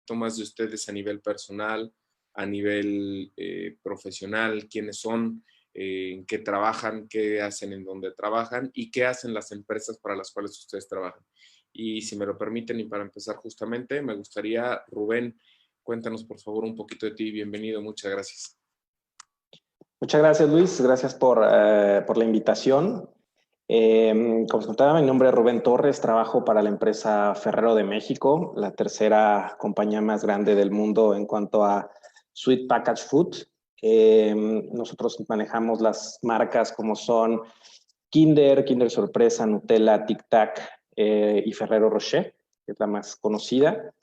poquito más de ustedes a nivel personal, a nivel profesional, quiénes son, en qué trabajan, qué hacen en donde trabajan y qué hacen las empresas para las cuales ustedes trabajan. Y si me lo permiten, y para empezar justamente, me gustaría, Rubén, cuéntanos por favor un poquito de ti. Bienvenido, muchas gracias. Muchas gracias, Luis. Gracias por la invitación. Como os contaba, mi nombre es Rubén Torres, trabajo para la empresa Ferrero de México, la tercera compañía más grande del mundo en cuanto a Sweet Packaged Food. Nosotros manejamos las marcas como son Kinder, Kinder Sorpresa, Nutella, Tic Tac y Ferrero Rocher, que es la más conocida.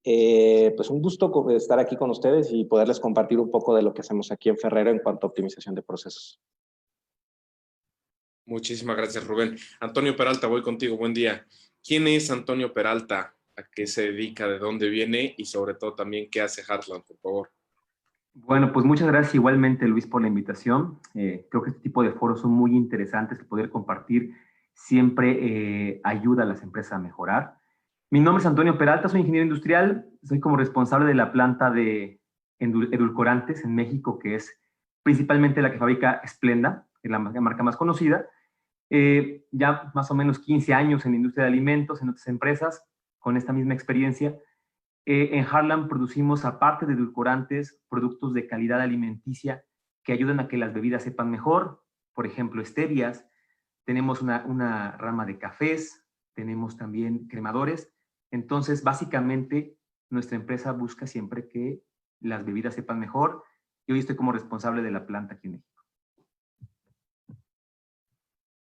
Pues un gusto estar aquí con ustedes y poderles compartir un poco de lo que hacemos aquí en Ferrero en cuanto a optimización de procesos. Muchísimas gracias, Rubén. Antonio Peralta, voy contigo. Buen día. ¿Quién es Antonio Peralta? ¿A qué se dedica? ¿De dónde viene? Y sobre todo también, ¿qué hace Heartland, por favor? Bueno, pues muchas gracias igualmente, Luis, por la invitación. Creo que este tipo de foros son muy interesantes. Poder compartir siempre ayuda a las empresas a mejorar. Mi nombre es Antonio Peralta, soy ingeniero industrial. Soy como responsable de la planta de edulcorantes en México, que es principalmente la que fabrica Splenda, que es la marca más conocida. Ya más o menos 15 años en la industria de alimentos, en otras empresas, con esta misma experiencia. En Heartland producimos, aparte de edulcorantes, productos de calidad alimenticia que ayudan a que las bebidas sepan mejor. Por ejemplo, stevias. Tenemos una rama de cafés, tenemos también cremadores. Entonces, básicamente, nuestra empresa busca siempre que las bebidas sepan mejor. Y hoy estoy como responsable de la planta aquí en México.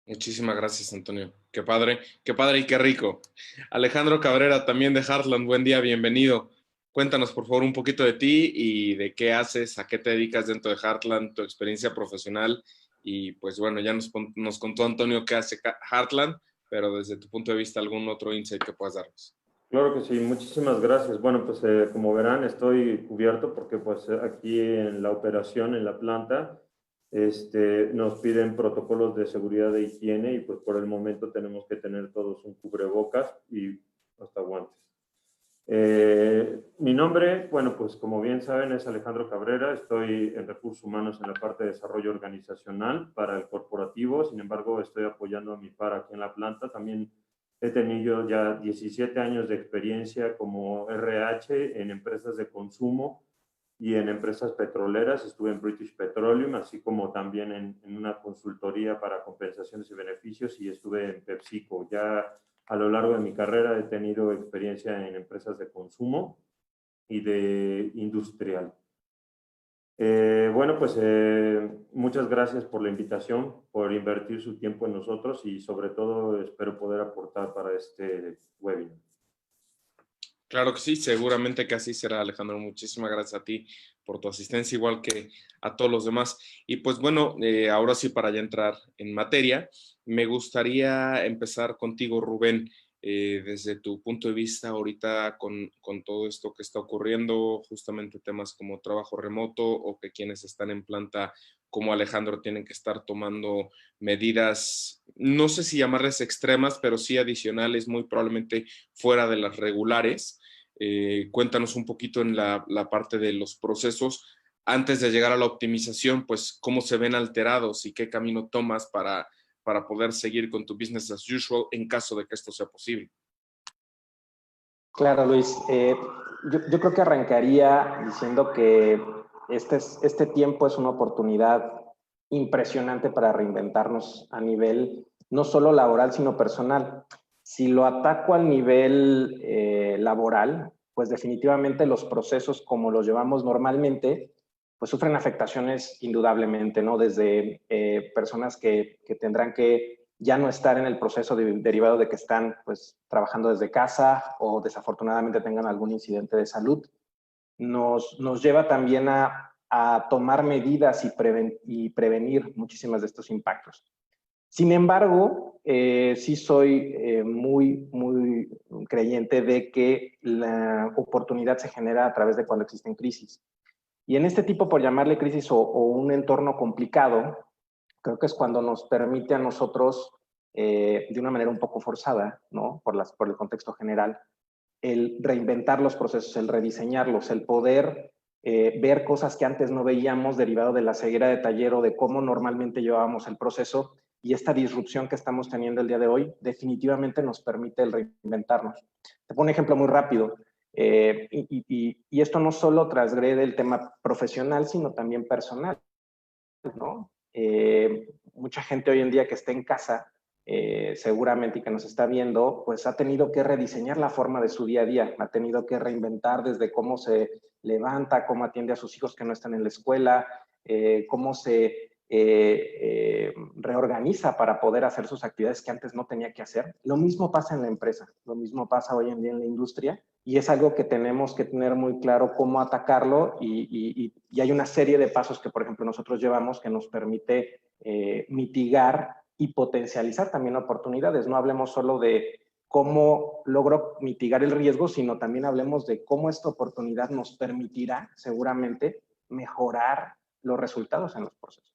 Muchísimas gracias, Antonio. Qué padre y qué rico. Alejandro Cabrera, también de Heartland, buen día, bienvenido. Cuéntanos, por favor, un poquito de ti y de qué haces, a qué te dedicas dentro de Heartland, tu experiencia profesional. Y pues bueno, ya nos contó Antonio qué hace Heartland, pero desde tu punto de vista, ¿algún otro insight que puedas darnos? Claro que sí, muchísimas gracias. Bueno, pues como verán, estoy cubierto porque pues aquí en la operación, en la planta, nos piden protocolos de seguridad e higiene y pues por el momento tenemos que tener todos un cubrebocas y hasta guantes. Mi nombre, bueno, pues como bien saben, es Alejandro Cabrera. Estoy en Recursos Humanos en la parte de desarrollo organizacional para el corporativo. Sin embargo, estoy apoyando a mi par aquí en la planta. También he tenido ya 17 años de experiencia como RH en empresas de consumo y en empresas petroleras. Estuve en British Petroleum, así como también en una consultoría para compensaciones y beneficios, y estuve en PepsiCo. Ya a lo largo de mi carrera he tenido experiencia en empresas de consumo y de industrial. Bueno, pues muchas gracias por la invitación, por invertir su tiempo en nosotros y sobre todo espero poder aportar para este webinar. Claro que sí, seguramente que así será, Alejandro. Muchísimas gracias a ti por tu asistencia, igual que a todos los demás. Y pues bueno, ahora sí, para ya entrar en materia, me gustaría empezar contigo, Rubén, desde tu punto de vista ahorita con todo esto que está ocurriendo, justamente temas como trabajo remoto o que quienes están en planta como Alejandro tienen que estar tomando medidas, no sé si llamarles extremas, pero sí adicionales, muy probablemente fuera de las regulares. Cuéntanos un poquito en la parte de los procesos antes de llegar a la optimización, pues cómo se ven alterados y qué camino tomas para poder seguir con tu business as usual en caso de que esto sea posible. Claro, Luis. Yo creo que arrancaría diciendo que este tiempo es una oportunidad impresionante para reinventarnos a nivel no solo laboral, sino personal. Si lo ataco al nivel laboral, pues definitivamente los procesos como los llevamos normalmente, pues sufren afectaciones indudablemente, ¿no? Desde personas que tendrán que ya no estar en el proceso derivado de que están pues trabajando desde casa o desafortunadamente tengan algún incidente de salud. Nos lleva también a tomar medidas y prevenir muchísimas de estos impactos. Sin embargo, sí soy muy creyente de que la oportunidad se genera a través de cuando existen crisis. Y en este tipo, por llamarle crisis o un entorno complicado, creo que es cuando nos permite a nosotros, de una manera un poco forzada, ¿no? Por el contexto general, el reinventar los procesos, el rediseñarlos, el poder ver cosas que antes no veíamos derivado de la ceguera de taller o de cómo normalmente llevábamos el proceso, y esta disrupción que estamos teniendo el día de hoy definitivamente nos permite el reinventarnos. Te pongo un ejemplo muy rápido. Y esto no solo transgrede el tema profesional, sino también personal, ¿no? Mucha gente hoy en día que está en casa, seguramente, y que nos está viendo, pues ha tenido que rediseñar la forma de su día a día, ha tenido que reinventar desde cómo se levanta, cómo atiende a sus hijos que no están en la escuela, cómo se reorganiza para poder hacer sus actividades que antes no tenía que hacer. Lo mismo pasa en la empresa, lo mismo pasa hoy en día en la industria, y es algo que tenemos que tener muy claro cómo atacarlo, y hay una serie de pasos que, por ejemplo, nosotros llevamos que nos permite mitigar y potencializar también oportunidades. No hablemos solo de cómo logro mitigar el riesgo, sino también hablemos de cómo esta oportunidad nos permitirá seguramente mejorar los resultados en los procesos.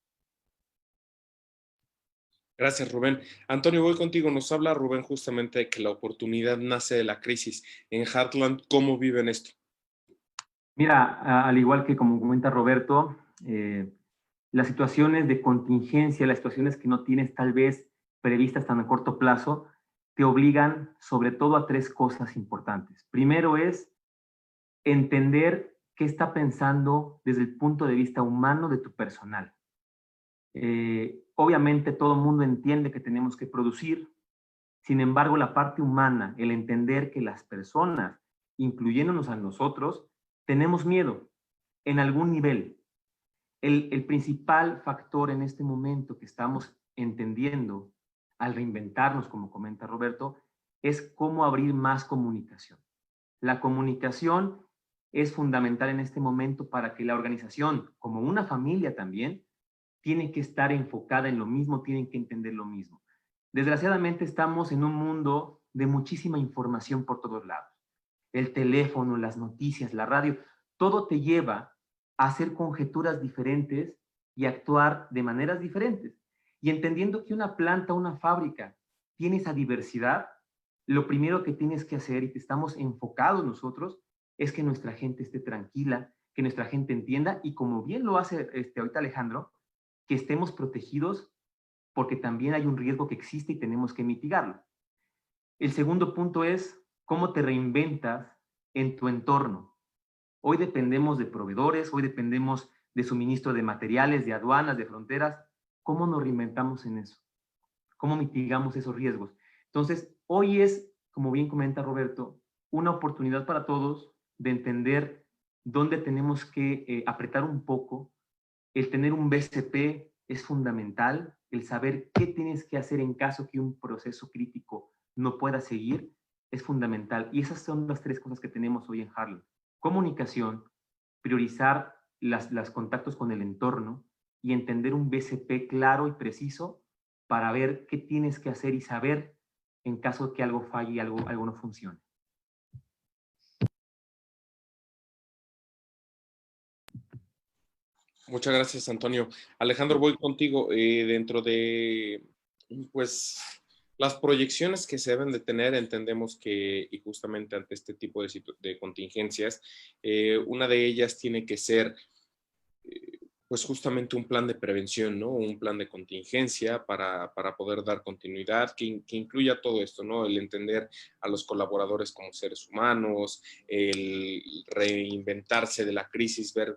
Gracias, Rubén. Antonio, voy contigo. Nos habla Rubén justamente de que la oportunidad nace de la crisis. En Heartland, ¿cómo viven esto? Mira, al igual que como comenta Roberto, las situaciones de contingencia, las situaciones que no tienes tal vez previstas tan a corto plazo, te obligan sobre todo a 3 cosas importantes. Primero es entender qué está pensando desde el punto de vista humano de tu personal. Obviamente todo el mundo entiende que tenemos que producir, sin embargo la parte humana, el entender que las personas, incluyéndonos a nosotros, tenemos miedo en algún nivel. El principal factor en este momento que estamos entendiendo al reinventarnos, como comenta Roberto, es cómo abrir más comunicación. La comunicación es fundamental en este momento para que la organización, como una familia también, tiene que estar enfocada en lo mismo, tienen que entender lo mismo. Desgraciadamente estamos en un mundo de muchísima información por todos lados. El teléfono, las noticias, la radio, todo te lleva a hacer conjeturas diferentes y actuar de maneras diferentes. Y entendiendo que una planta, una fábrica, tiene esa diversidad, lo primero que tienes que hacer, y que estamos enfocados nosotros, es que nuestra gente esté tranquila, que nuestra gente entienda, y como bien lo hace ahorita Alejandro, que estemos protegidos, porque también hay un riesgo que existe y tenemos que mitigarlo. El segundo punto es cómo te reinventas en tu entorno. Hoy dependemos de proveedores, hoy dependemos de suministro de materiales, de aduanas, de fronteras. ¿Cómo nos reinventamos en eso? ¿Cómo mitigamos esos riesgos? Entonces, hoy es, como bien comenta Roberto, una oportunidad para todos de entender dónde tenemos que apretar un poco. El tener un BCP es fundamental, el saber qué tienes que hacer en caso que un proceso crítico no pueda seguir es fundamental. Y esas son las 3 cosas que tenemos hoy en Heartland. Comunicación, priorizar los contactos con el entorno y entender un BCP claro y preciso para ver qué tienes que hacer y saber en caso de que algo falle y algo no funcione. Muchas gracias, Antonio. Alejandro, voy contigo. Dentro de, pues, las proyecciones que se deben de tener, entendemos que, y justamente ante este tipo de contingencias, una de ellas tiene que ser, pues, justamente un plan de prevención, ¿no? Un plan de contingencia para poder dar continuidad, que incluya todo esto, ¿no? El entender a los colaboradores como seres humanos, el reinventarse de la crisis, ver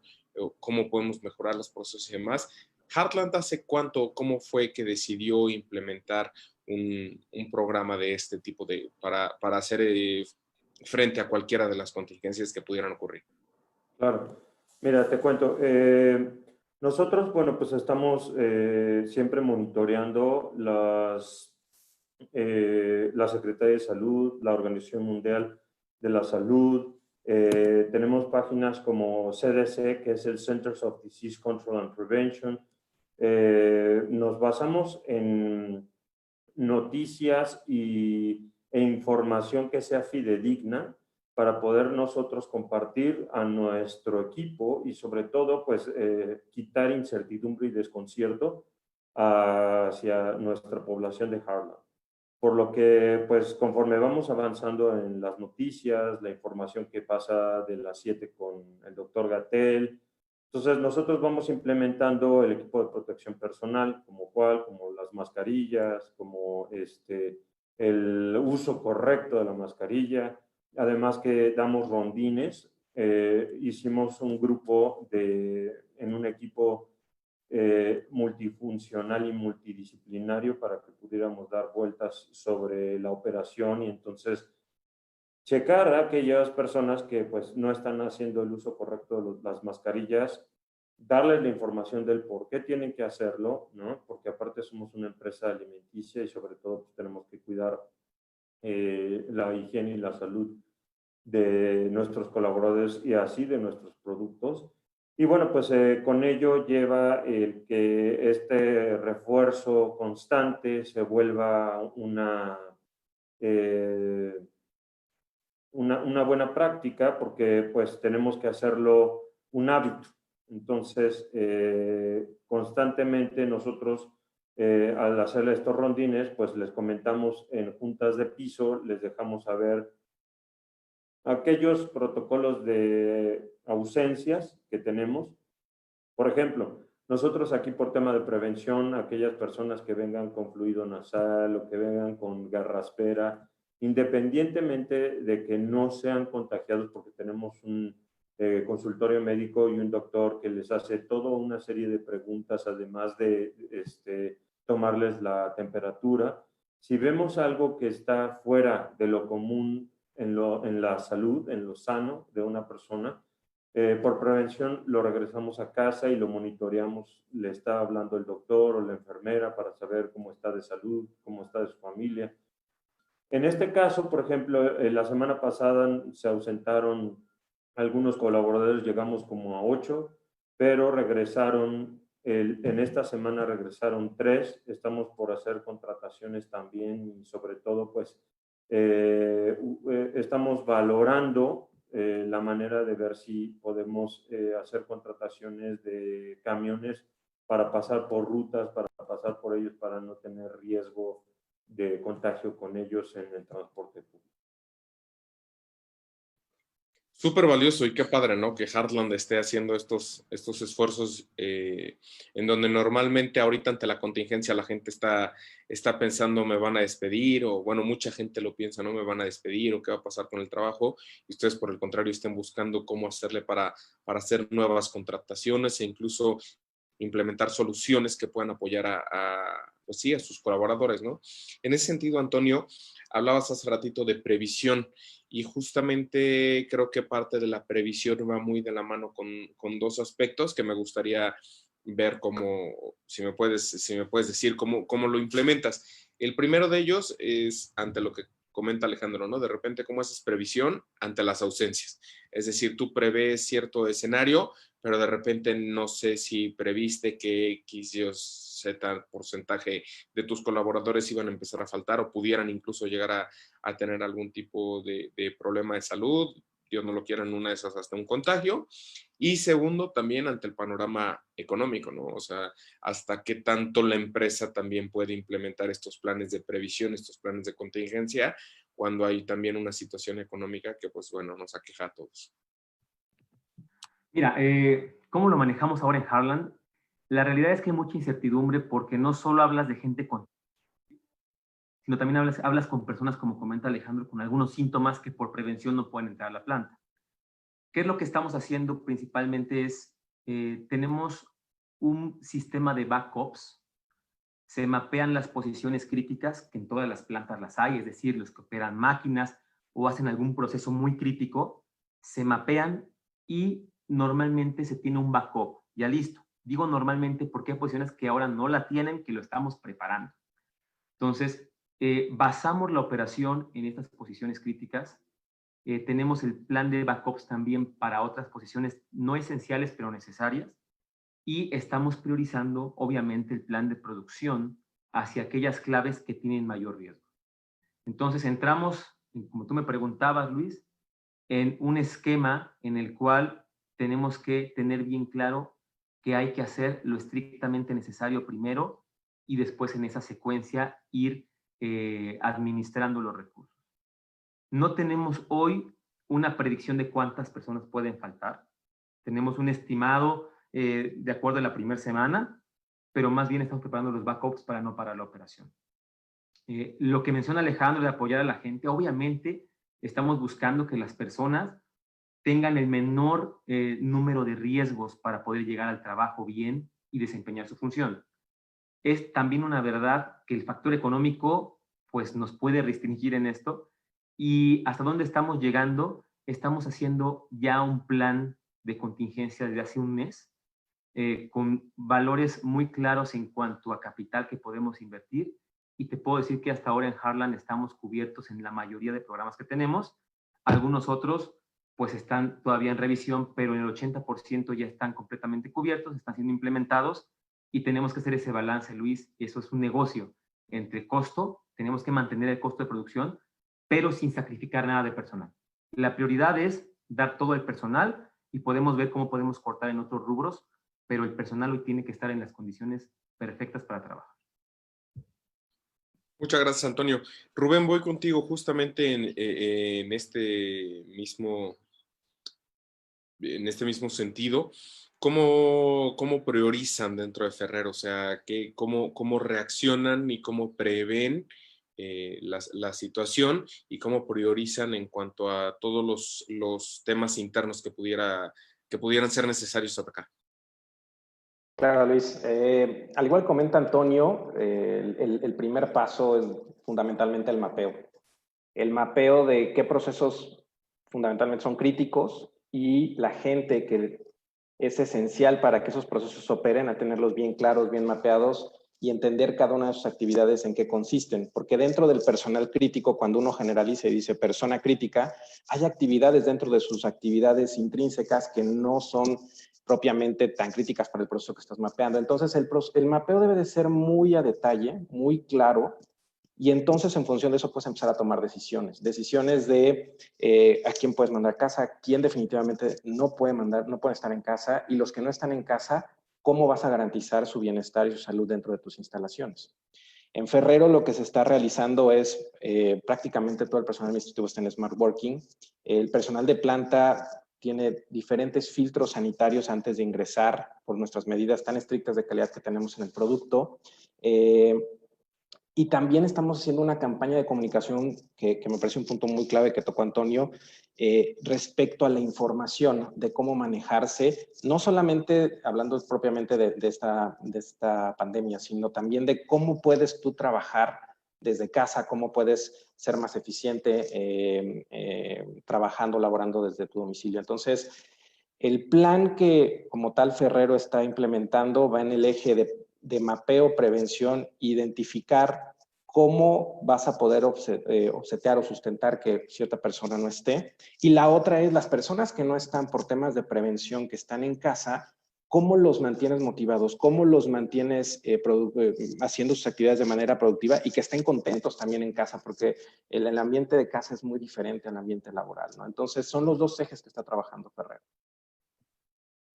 cómo podemos mejorar los procesos y demás. Heartland, ¿hace cuánto, cómo fue que decidió implementar un programa de este tipo para hacer frente a cualquiera de las contingencias que pudieran ocurrir? Claro. Mira, te cuento. Nosotros, bueno, pues estamos siempre monitoreando la Secretaría de Salud, la Organización Mundial de la Salud. Tenemos páginas como CDC, que es el Centers of Disease Control and Prevention. Nos basamos en noticias e información que sea fidedigna para poder nosotros compartir a nuestro equipo y sobre todo, pues, quitar incertidumbre y desconcierto hacia nuestra población de Heartland. por lo que pues conforme vamos avanzando en las noticias, la información que pasa de las 7 con el doctor Gatell, entonces nosotros vamos implementando el equipo de protección personal, como las mascarillas, como el uso correcto de la mascarilla, además que damos rondines, hicimos un grupo en un equipo multifuncional y multidisciplinario para que pudiéramos dar vueltas sobre la operación y entonces checar a aquellas personas que pues no están haciendo el uso correcto de las mascarillas, darles la información del por qué tienen que hacerlo, ¿no? Porque aparte somos una empresa alimenticia y sobre todo pues, tenemos que cuidar la higiene y la salud de nuestros colaboradores y así de nuestros productos. Y bueno, pues con ello lleva el que este refuerzo constante se vuelva una buena práctica porque pues tenemos que hacerlo un hábito. Entonces, constantemente nosotros al hacer estos rondines, pues les comentamos en juntas de piso, les dejamos saber aquellos protocolos de ausencias que tenemos. Por ejemplo, nosotros aquí por tema de prevención, aquellas personas que vengan con fluido nasal o que vengan con garraspera, independientemente de que no sean contagiados, porque tenemos un consultorio médico y un doctor que les hace toda una serie de preguntas, además de tomarles la temperatura. Si vemos algo que está fuera de lo común en la salud, en lo sano de una persona, por prevención lo regresamos a casa y lo monitoreamos. Le está hablando el doctor o la enfermera para saber cómo está de salud, cómo está de su familia. En este caso, por ejemplo, la semana pasada se ausentaron algunos colaboradores, llegamos como a 8, pero regresaron, en esta semana regresaron 3. Estamos por hacer contrataciones también y sobre todo, pues, estamos valorando la manera de ver si podemos hacer contrataciones de camiones para pasar por rutas, para pasar por ellos, para no tener riesgo de contagio con ellos en el transporte público. Súper valioso y qué padre, ¿no? Que Heartland esté haciendo estos esfuerzos en donde normalmente ahorita ante la contingencia la gente está pensando me van a despedir o bueno, mucha gente lo piensa, ¿no? Me van a despedir o qué va a pasar con el trabajo y ustedes por el contrario estén buscando cómo hacerle para hacer nuevas contrataciones e incluso implementar soluciones que puedan apoyar pues sí, a sus colaboradores, ¿no? En ese sentido, Antonio, hablabas hace ratito de previsión y justamente creo que parte de la previsión va muy de la mano con dos aspectos que me gustaría ver cómo, si me puedes decir cómo lo implementas. El primero de ellos es ante lo que comenta Alejandro, ¿no? De repente, ¿cómo haces previsión ante las ausencias? Es decir, tú prevés cierto escenario, pero de repente no sé si previste que X, Y, Z porcentaje de tus colaboradores iban a empezar a faltar o pudieran incluso llegar a tener algún tipo de problema de salud, Dios no lo quiera, en una de esas hasta un contagio. Y segundo, también ante el panorama económico, ¿no? O sea, hasta qué tanto la empresa también puede implementar estos planes de previsión, estos planes de contingencia, cuando hay también una situación económica que, pues bueno, nos aqueja a todos. Mira, ¿cómo lo manejamos ahora en Heartland? La realidad es que hay mucha incertidumbre porque no solo hablas de gente con, sino también hablas con personas, como comenta Alejandro, con algunos síntomas que por prevención no pueden entrar a la planta. ¿Qué es lo que estamos haciendo principalmente? Tenemos un sistema de backups, se mapean las posiciones críticas, que en todas las plantas las hay, es decir, los que operan máquinas o hacen algún proceso muy crítico, se mapean y normalmente se tiene un backup, ya listo. Digo normalmente porque hay posiciones que ahora no la tienen, que lo estamos preparando. Entonces, basamos la operación en estas posiciones críticas. Tenemos el plan de backups también para otras posiciones no esenciales, pero necesarias. Y estamos priorizando, obviamente, el plan de producción hacia aquellas claves que tienen mayor riesgo. Entonces, entramos, como tú me preguntabas, Luis, en un esquema en el cual tenemos que tener bien claro que hay que hacer lo estrictamente necesario primero y después en esa secuencia ir administrando los recursos. No tenemos hoy una predicción de cuántas personas pueden faltar. Tenemos un estimado de acuerdo a la primera semana, pero más bien estamos preparando los backups para no parar la operación. Lo que menciona Alejandro de apoyar a la gente, obviamente estamos buscando que las personas tengan el menor número de riesgos para poder llegar al trabajo bien y desempeñar su función. Es también una verdad que el factor económico pues, nos puede restringir en esto, y hasta dónde estamos llegando, estamos haciendo ya un plan de contingencia desde hace un mes, con valores muy claros en cuanto a capital que podemos invertir, y te puedo decir que hasta ahora en Heartland estamos cubiertos en la mayoría de programas que tenemos. Algunos otros pues están todavía en revisión, pero en el 80% ya están completamente cubiertos, están siendo implementados, y tenemos que hacer ese balance, Luis. Eso es un negocio entre costo, tenemos que mantener el costo de producción, pero sin sacrificar nada de personal. La prioridad es dar todo el personal, y podemos ver cómo podemos cortar en otros rubros, pero el personal hoy tiene que estar en las condiciones perfectas para trabajar. Muchas gracias, Antonio. Rubén, voy contigo justamente en este mismo sentido. ¿Cómo priorizan dentro de Ferrero? O sea, ¿cómo reaccionan y cómo prevén la situación, y cómo priorizan en cuanto a todos los temas internos que pudieran ser necesarios atacar? Claro, Luis. Al igual comenta Antonio, el primer paso es fundamentalmente el mapeo. El mapeo de qué procesos fundamentalmente son críticos, y la gente que es esencial para que esos procesos operen, a tenerlos bien claros, bien mapeados, y entender cada una de sus actividades en qué consisten. Porque dentro del personal crítico, cuando uno generaliza y dice persona crítica, hay actividades dentro de sus actividades intrínsecas que no son propiamente tan críticas para el proceso que estás mapeando. Entonces, el mapeo debe de ser muy a detalle, muy claro, y entonces en función de eso puedes empezar a tomar decisiones. Decisiones de a quién puedes mandar a casa, quién definitivamente no puede estar en casa, y los que no están en casa, cómo vas a garantizar su bienestar y su salud dentro de tus instalaciones. En Ferrero lo que se está realizando es prácticamente todo el personal administrativo está en Smart Working. El personal de planta tiene diferentes filtros sanitarios antes de ingresar por nuestras medidas tan estrictas de calidad que tenemos en el producto. Y también estamos haciendo una campaña de comunicación que me parece un punto muy clave que tocó Antonio, respecto a la información de cómo manejarse, no solamente hablando propiamente de esta pandemia, sino también de cómo puedes tú trabajar desde casa, cómo puedes ser más eficiente trabajando, laborando desde tu domicilio. Entonces, el plan que como tal Ferrero está implementando va en el eje de mapeo, prevención, identificar cómo vas a poder obsetear o sustentar que cierta persona no esté. Y la otra es las personas que no están por temas de prevención, que están en casa, cómo los mantienes motivados, cómo los mantienes haciendo sus actividades de manera productiva, y que estén contentos también en casa, porque el ambiente de casa es muy diferente al ambiente laboral, ¿no? Entonces son los dos ejes que está trabajando Ferrero.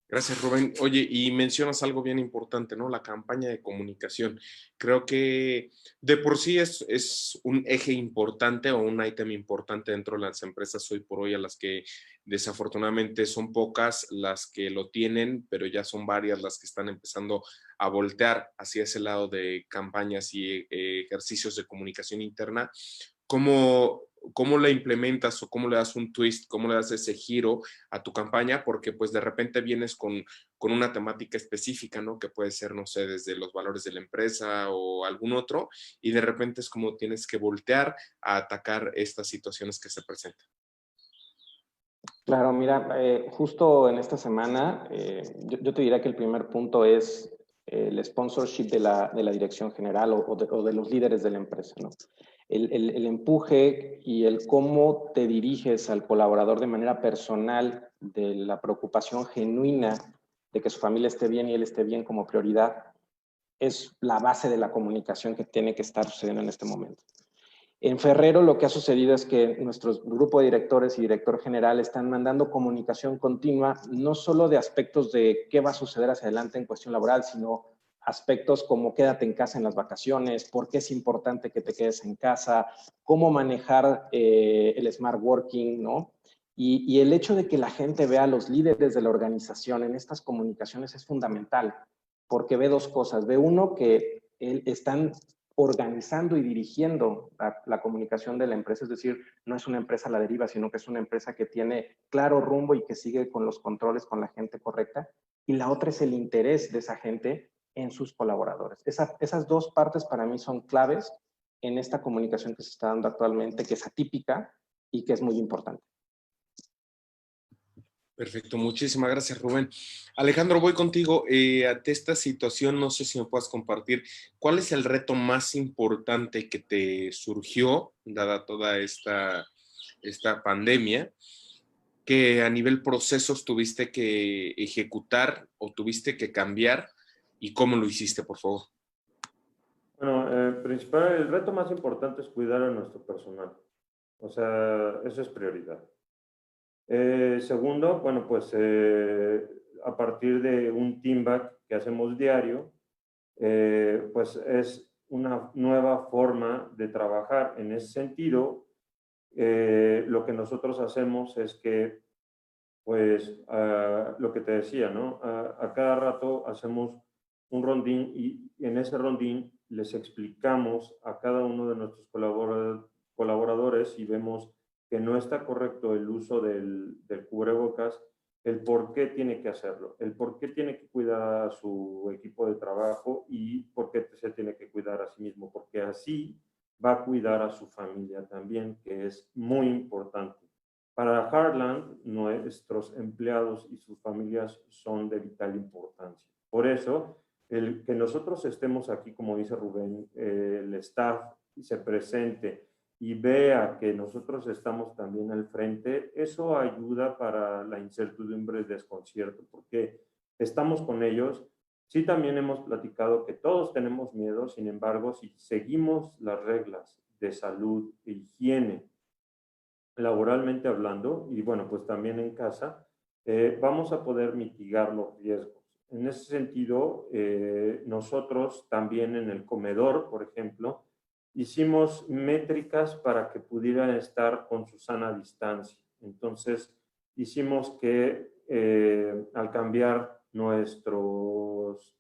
Gracias, Rubén. Oye, y mencionas algo bien importante, ¿no? La campaña de comunicación. Creo que de por sí es un eje importante o un ítem importante dentro de las empresas hoy por hoy, a las que desafortunadamente son pocas las que lo tienen, pero ya son varias las que están empezando a voltear hacia ese lado de campañas y ejercicios de comunicación interna. ¿Cómo la implementas o cómo le das un twist, cómo le das ese giro a tu campaña? Porque pues de repente vienes con una temática específica, ¿no? Que puede ser, no sé, desde los valores de la empresa o algún otro, y de repente es como tienes que voltear a atacar estas situaciones que se presentan. Claro, mira, justo en esta semana, yo te diría que el primer punto es el sponsorship de la dirección general o de los líderes de la empresa, ¿no? El empuje y el cómo te diriges al colaborador de manera personal, de la preocupación genuina de que su familia esté bien y él esté bien como prioridad, es la base de la comunicación que tiene que estar sucediendo en este momento. En Ferrero lo que ha sucedido es que nuestro grupo de directores y director general están mandando comunicación continua, no solo de aspectos de qué va a suceder hacia adelante en cuestión laboral, sino aspectos como quédate en casa en las vacaciones, por qué es importante que te quedes en casa, cómo manejar el smart working, ¿no? Y el hecho de que la gente vea a los líderes de la organización en estas comunicaciones es fundamental, porque ve dos cosas. Ve uno, que están organizando y dirigiendo la comunicación de la empresa, es decir, no es una empresa a la deriva, sino que es una empresa que tiene claro rumbo y que sigue con los controles con la gente correcta. Y la otra es el interés de esa gente en sus colaboradores. Esas dos partes para mí son claves en esta comunicación que se está dando actualmente, que es atípica y que es muy importante. Perfecto, muchísimas gracias, Rubén. Alejandro, voy contigo. Ante esta situación, no sé si me puedas compartir, ¿cuál es el reto más importante que te surgió, dada toda esta pandemia, que a nivel procesos tuviste que ejecutar o tuviste que cambiar, y cómo lo hiciste, por favor? Bueno, el reto más importante es cuidar a nuestro personal. O sea, eso es prioridad. Segundo, bueno, pues a partir de un team back que hacemos diario, pues es una nueva forma de trabajar. En ese sentido, lo que nosotros hacemos es que, pues, lo que te decía, ¿no? A cada rato hacemos un rondín y en ese rondín les explicamos a cada uno de nuestros colaboradores y vemos que no está correcto el uso del cubrebocas, el por qué tiene que hacerlo, el por qué tiene que cuidar a su equipo de trabajo y por qué se tiene que cuidar a sí mismo, porque así va a cuidar a su familia también, que es muy importante. Para Heartland, nuestros empleados y sus familias son de vital importancia. Por eso, el que nosotros estemos aquí, como dice Rubén, el staff se presente y vea que nosotros estamos también al frente, eso ayuda para la incertidumbre y desconcierto, porque estamos con ellos. Sí, también hemos platicado que todos tenemos miedo, sin embargo, si seguimos las reglas de salud e higiene, laboralmente hablando, y bueno, pues también en casa, vamos a poder mitigar los riesgos. En ese sentido, nosotros también en el comedor, por ejemplo, hicimos métricas para que pudieran estar con su sana distancia. Entonces, hicimos que al cambiar nuestras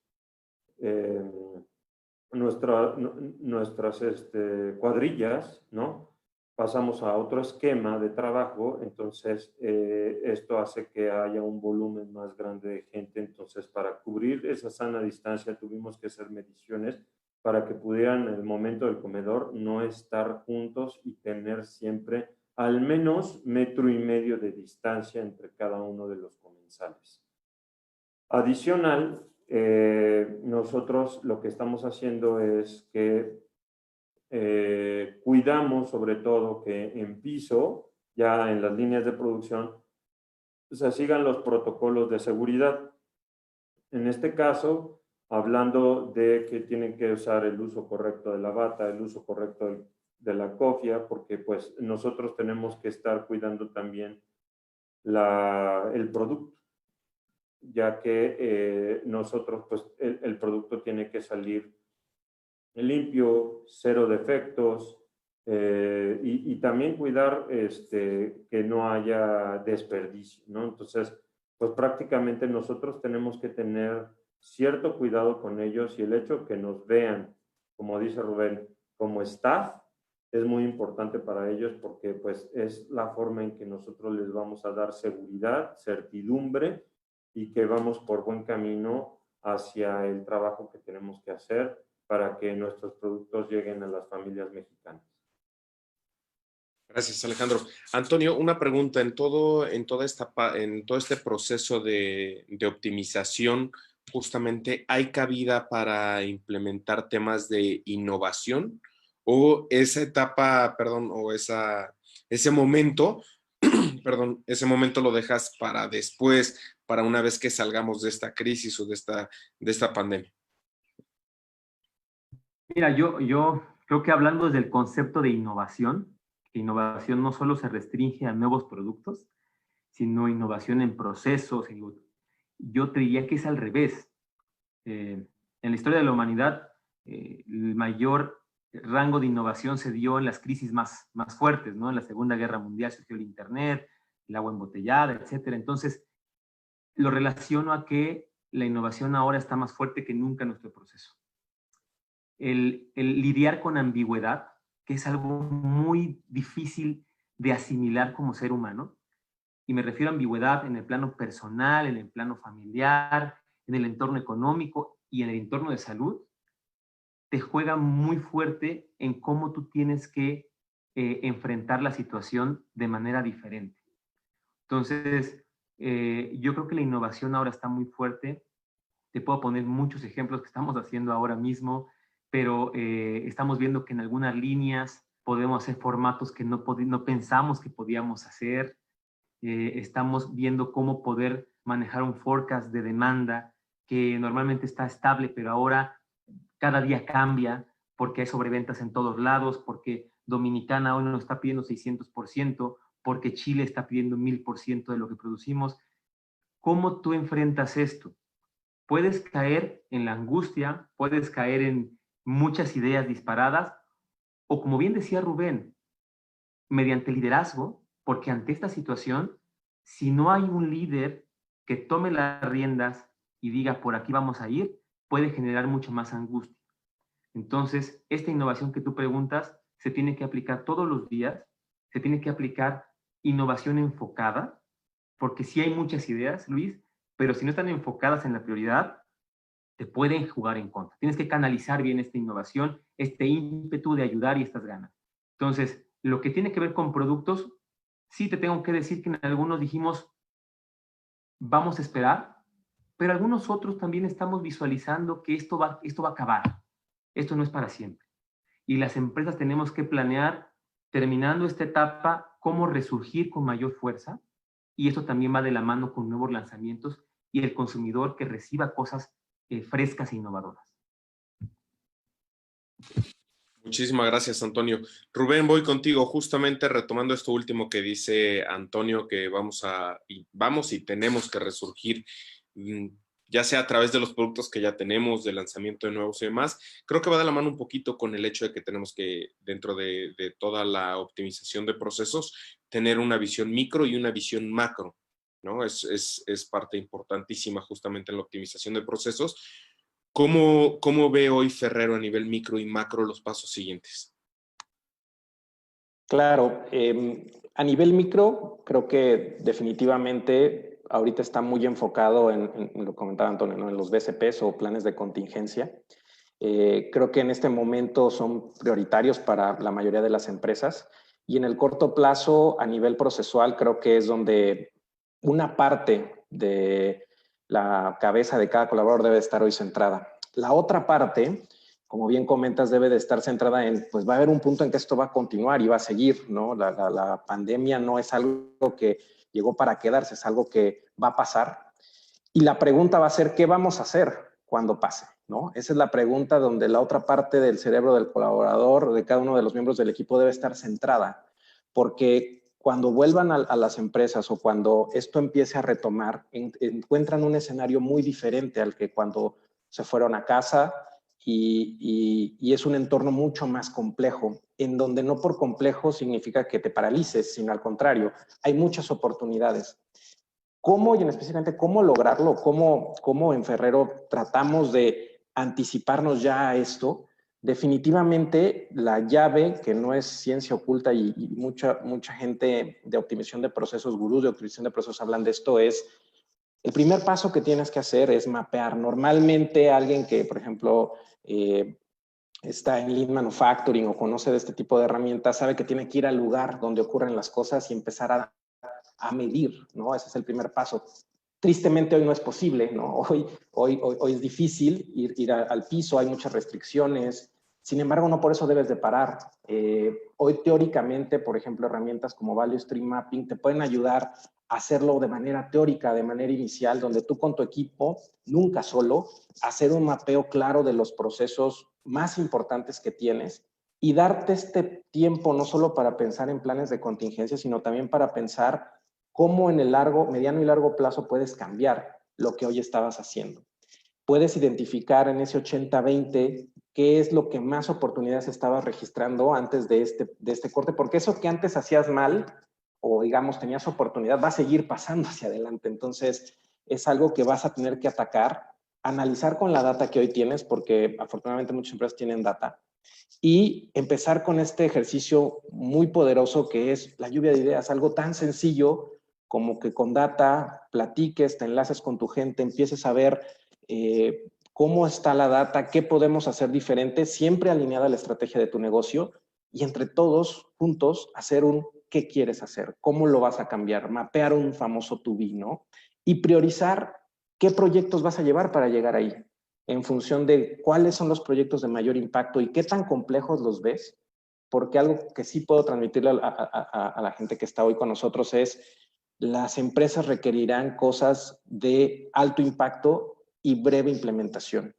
cuadrillas, ¿no? Pasamos a otro esquema de trabajo, entonces esto hace que haya un volumen más grande de gente, entonces para cubrir esa sana distancia tuvimos que hacer mediciones para que pudieran en el momento del comedor no estar juntos y tener siempre al menos 1,5 metros de distancia entre cada uno de los comensales. Adicional, nosotros lo que estamos haciendo es que cuidamos sobre todo que en piso, ya en las líneas de producción, se sigan los protocolos de seguridad. En este caso, hablando de que tienen que usar el uso correcto de la bata, el uso correcto de la cofia, porque pues nosotros tenemos que estar cuidando también el producto, ya que nosotros pues el producto tiene que salir limpio, 0 defectos, y también cuidar que no haya desperdicio, ¿no? Entonces, pues prácticamente nosotros tenemos que tener cierto cuidado con ellos y el hecho que nos vean, como dice Rubén, como staff, es muy importante para ellos porque pues es la forma en que nosotros les vamos a dar seguridad, certidumbre y que vamos por buen camino hacia el trabajo que tenemos que hacer para que nuestros productos lleguen a las familias mexicanas. Gracias, Alejandro. Antonio, una pregunta. En todo este proceso de optimización, justamente, ¿hay cabida para implementar temas de innovación? ¿O esa etapa, perdón, o ese momento, perdón, ese momento lo dejas para después, para una vez que salgamos de esta crisis o de esta pandemia? Mira, yo creo que hablando desde el concepto de innovación, que innovación no solo se restringe a nuevos productos, sino innovación en procesos. Yo te diría que es al revés. En la historia de la humanidad, el mayor rango de innovación se dio en las crisis más fuertes, ¿no? En la Segunda Guerra Mundial surgió el Internet, el agua embotellada, etcétera. Entonces, lo relaciono a que la innovación ahora está más fuerte que nunca en nuestro proceso. El lidiar con ambigüedad, que es algo muy difícil de asimilar como ser humano, y me refiero a ambigüedad en el plano personal, en el plano familiar, en el entorno económico y en el entorno de salud, te juega muy fuerte en cómo tú tienes que enfrentar la situación de manera diferente. Entonces, yo creo que la innovación ahora está muy fuerte. Te puedo poner muchos ejemplos que estamos haciendo ahora mismo, pero estamos viendo que en algunas líneas podemos hacer formatos que no pensamos que podíamos hacer. Estamos viendo cómo poder manejar un forecast de demanda que normalmente está estable, pero ahora cada día cambia porque hay sobreventas en todos lados, porque Dominicana hoy nos está pidiendo 600%, porque Chile está pidiendo 1000% de lo que producimos. ¿Cómo tú enfrentas esto? Puedes caer en la angustia, puedes caer en muchas ideas disparadas, o como bien decía Rubén, mediante liderazgo, porque ante esta situación, si no hay un líder que tome las riendas y diga por aquí vamos a ir, puede generar mucha más angustia. Entonces, esta innovación que tú preguntas se tiene que aplicar todos los días, se tiene que aplicar innovación enfocada, porque sí hay muchas ideas, Luis, pero si no están enfocadas en la prioridad, te pueden jugar en contra. Tienes que canalizar bien esta innovación, este ímpetu de ayudar y estas ganas. Entonces, lo que tiene que ver con productos, sí te tengo que decir que en algunos dijimos, vamos a esperar, pero algunos otros también estamos visualizando que esto va a acabar. Esto no es para siempre. Y las empresas tenemos que planear, terminando esta etapa, cómo resurgir con mayor fuerza. Y esto también va de la mano con nuevos lanzamientos y el consumidor que reciba cosas frescas e innovadoras. Muchísimas gracias, Antonio. Rubén, voy contigo, justamente retomando esto último que dice Antonio, que vamos y tenemos que resurgir, ya sea a través de los productos que ya tenemos, de lanzamiento de nuevos y demás. Creo que va de la mano un poquito con el hecho de que tenemos que, dentro de toda la optimización de procesos, tener una visión micro y una visión macro, ¿no? Es parte importantísima justamente en la optimización de procesos. ¿Cómo ve hoy Ferrero a nivel micro y macro los pasos siguientes? Claro, a nivel micro, creo que definitivamente ahorita está muy enfocado en lo que comentaba Antonio, ¿no? En los BCPs o planes de contingencia. Creo que en este momento son prioritarios para la mayoría de las empresas y en el corto plazo, a nivel procesual, creo que es donde una parte de la cabeza de cada colaborador debe estar hoy centrada. La otra parte, como bien comentas, debe de estar centrada en, pues va a haber un punto en que esto va a continuar y va a seguir, ¿no? La pandemia no es algo que llegó para quedarse, es algo que va a pasar. Y la pregunta va a ser, ¿qué vamos a hacer cuando pase? ¿No? Esa es la pregunta donde la otra parte del cerebro del colaborador, de cada uno de los miembros del equipo, debe estar centrada. Porque cuando vuelvan a las empresas o cuando esto empiece a retomar, encuentran un escenario muy diferente al que cuando se fueron a casa y es un entorno mucho más complejo, en donde no por complejo significa que te paralices, sino al contrario, hay muchas oportunidades. ¿Cómo, y en específicamente cómo lograrlo? ¿Cómo en Ferrero tratamos de anticiparnos ya a esto? Definitivamente la llave, que no es ciencia oculta y mucha gente de optimización de procesos, gurús de optimización de procesos hablan de esto, es el primer paso que tienes que hacer es mapear. Normalmente alguien que, por ejemplo, está en Lean Manufacturing o conoce de este tipo de herramientas, sabe que tiene que ir al lugar donde ocurren las cosas y empezar a medir, ¿no? Ese es el primer paso. Tristemente hoy no es posible, ¿no? Hoy es difícil ir al piso, hay muchas restricciones. Sin embargo, no por eso debes de parar. Hoy teóricamente, por ejemplo, herramientas como Value Stream Mapping te pueden ayudar a hacerlo de manera teórica, de manera inicial, donde tú con tu equipo, nunca solo, hacer un mapeo claro de los procesos más importantes que tienes y darte este tiempo no solo para pensar en planes de contingencia, sino también para pensar cómo en el mediano y largo plazo puedes cambiar lo que hoy estabas haciendo. puedes identificar en ese 80-20 qué es lo que más oportunidades estabas registrando antes de este corte, porque eso que antes hacías mal, o digamos tenías oportunidad, va a seguir pasando hacia adelante. Entonces, es algo que vas a tener que atacar, analizar con la data que hoy tienes, porque afortunadamente muchas empresas tienen data, y empezar con este ejercicio muy poderoso que es la lluvia de ideas, algo tan sencillo como que con data platiques, te enlaces con tu gente, empieces a ver cómo está la data, qué podemos hacer diferente, siempre alineada a la estrategia de tu negocio y entre todos juntos hacer un qué quieres hacer, cómo lo vas a cambiar, mapear un famoso to be, ¿no? Y priorizar qué proyectos vas a llevar para llegar ahí en función de cuáles son los proyectos de mayor impacto y qué tan complejos los ves, porque algo que sí puedo transmitirle a la gente que está hoy con nosotros es las empresas requerirán cosas de alto impacto y breve implementación.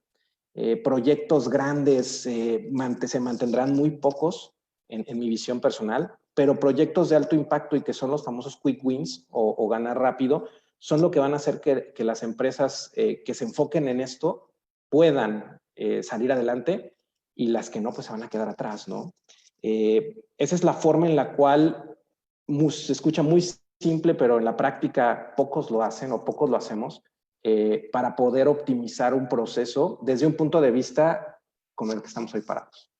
Proyectos grandes se mantendrán muy pocos en mi visión personal, pero proyectos de alto impacto y que son los famosos quick wins o ganar rápido, son lo que van a hacer que las empresas que se enfoquen en esto puedan salir adelante y las que no, pues se van a quedar atrás, ¿no? Esa es la forma en la cual se escucha muy simple, pero en la práctica pocos lo hacen o pocos lo hacemos para poder optimizar un proceso desde un punto de vista como el que estamos hoy parados.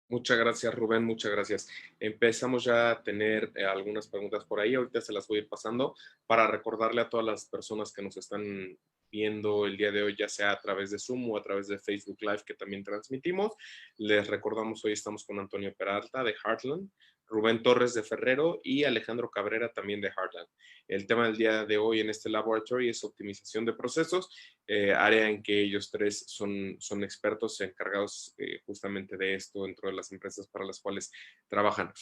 Muchas gracias, Rubén, muchas gracias. Empezamos ya a tener algunas preguntas por ahí, ahorita se las voy a ir pasando para recordarle a todas las personas que nos están viendo el día de hoy, ya sea a través de Zoom o a través de Facebook Live, que también transmitimos. Les recordamos, hoy estamos con Antonio Peralta de Heartland, Rubén Torres de Ferrero y Alejandro Cabrera también de Heartland. El tema del día de hoy en este laboratory es optimización de procesos, área en que ellos tres son expertos encargados justamente de esto dentro de las empresas para las cuales trabajan.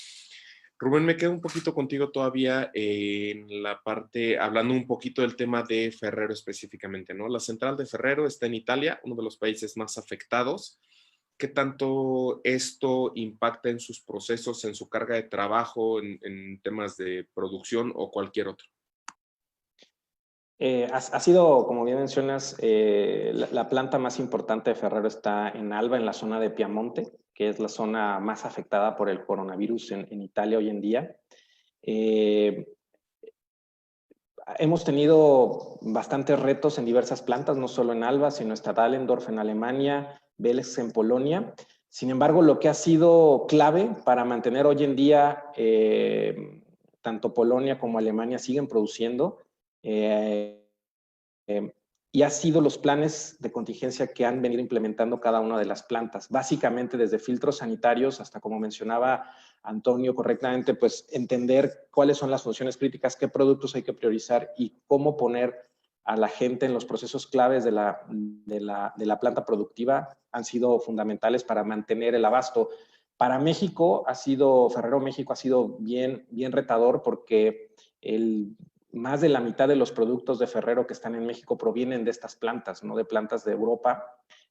Rubén, me quedo un poquito contigo todavía en la parte, hablando un poquito del tema de Ferrero específicamente, ¿no? La central de Ferrero está en Italia, uno de los países más afectados. ¿Qué tanto esto impacta en sus procesos, en su carga de trabajo, en temas de producción o cualquier otro? Ha sido, como bien mencionas, la planta más importante de Ferrero está en Alba, en la zona de Piamonte, que es la zona más afectada por el coronavirus en Italia hoy en día. Hemos tenido bastantes retos en diversas plantas, no solo en Alba, sino está Dahlendorf en Alemania, Vélez en Polonia. Sin embargo, lo que ha sido clave para mantener hoy en día, tanto Polonia como Alemania siguen produciendo, y ha sido los planes de contingencia que han venido implementando cada una de las plantas, básicamente desde filtros sanitarios hasta, como mencionaba Antonio correctamente, pues entender cuáles son las funciones críticas, qué productos hay que priorizar y cómo poner a la gente en los procesos claves de la planta productiva han sido fundamentales para mantener el abasto. Para México Ferrero México ha sido bien retador porque más de la mitad de los productos de Ferrero que están en México provienen de estas plantas, no de plantas de Europa.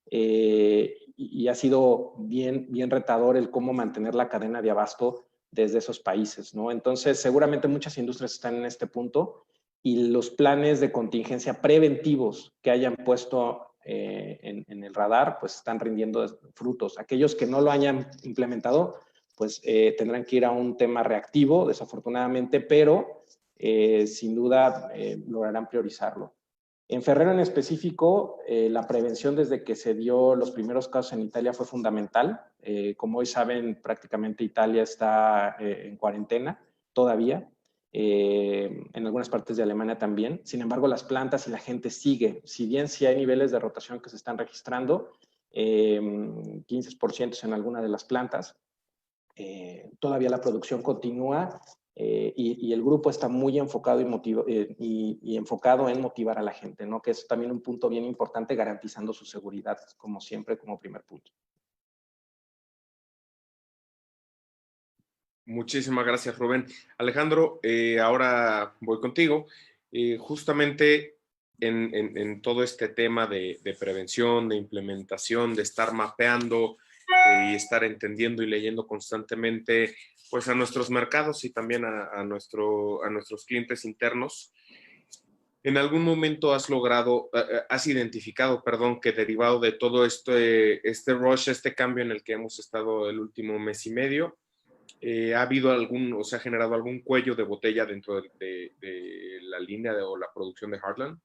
Y ha sido bien retador el cómo mantener la cadena de abasto desde esos países, ¿no? Entonces, seguramente muchas industrias están en este punto y los planes de contingencia preventivos que hayan puesto en el radar, pues están rindiendo frutos. Aquellos que no lo hayan implementado, pues tendrán que ir a un tema reactivo, desafortunadamente, pero sin duda lograrán priorizarlo. En Ferrero en específico, la prevención desde que se dio los primeros casos en Italia fue fundamental. Como hoy saben, prácticamente Italia está en cuarentena todavía. En algunas partes de Alemania también. Sin embargo, las plantas y la gente sigue. Si bien sí hay niveles de rotación que se están registrando, 15% en alguna de las plantas, todavía la producción continúa y el grupo está muy enfocado y enfocado en motivar a la gente, ¿no? Que es también un punto bien importante, garantizando su seguridad, como siempre, como primer punto. Muchísimas gracias, Rubén. Alejandro, ahora voy contigo. Justamente en todo este tema de prevención, de implementación, de estar mapeando y estar entendiendo y leyendo constantemente pues, a nuestros mercados y también a nuestros clientes internos. ¿En algún momento has identificado, perdón, que derivado de todo este rush, este cambio en el que hemos estado el último mes y medio, ha habido o se ha generado algún cuello de botella dentro de la línea o la producción de Heartland?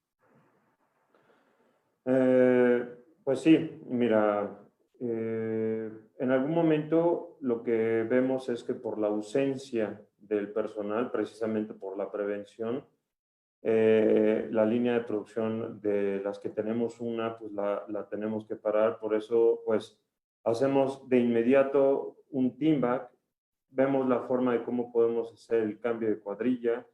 Pues sí, mira, en algún momento lo que vemos es que por la ausencia del personal, precisamente por la prevención, la línea de producción de las que tenemos una, pues la tenemos que parar. Por eso, pues, hacemos de inmediato un team back, vemos la forma de cómo podemos hacer el cambio de cuadrilla,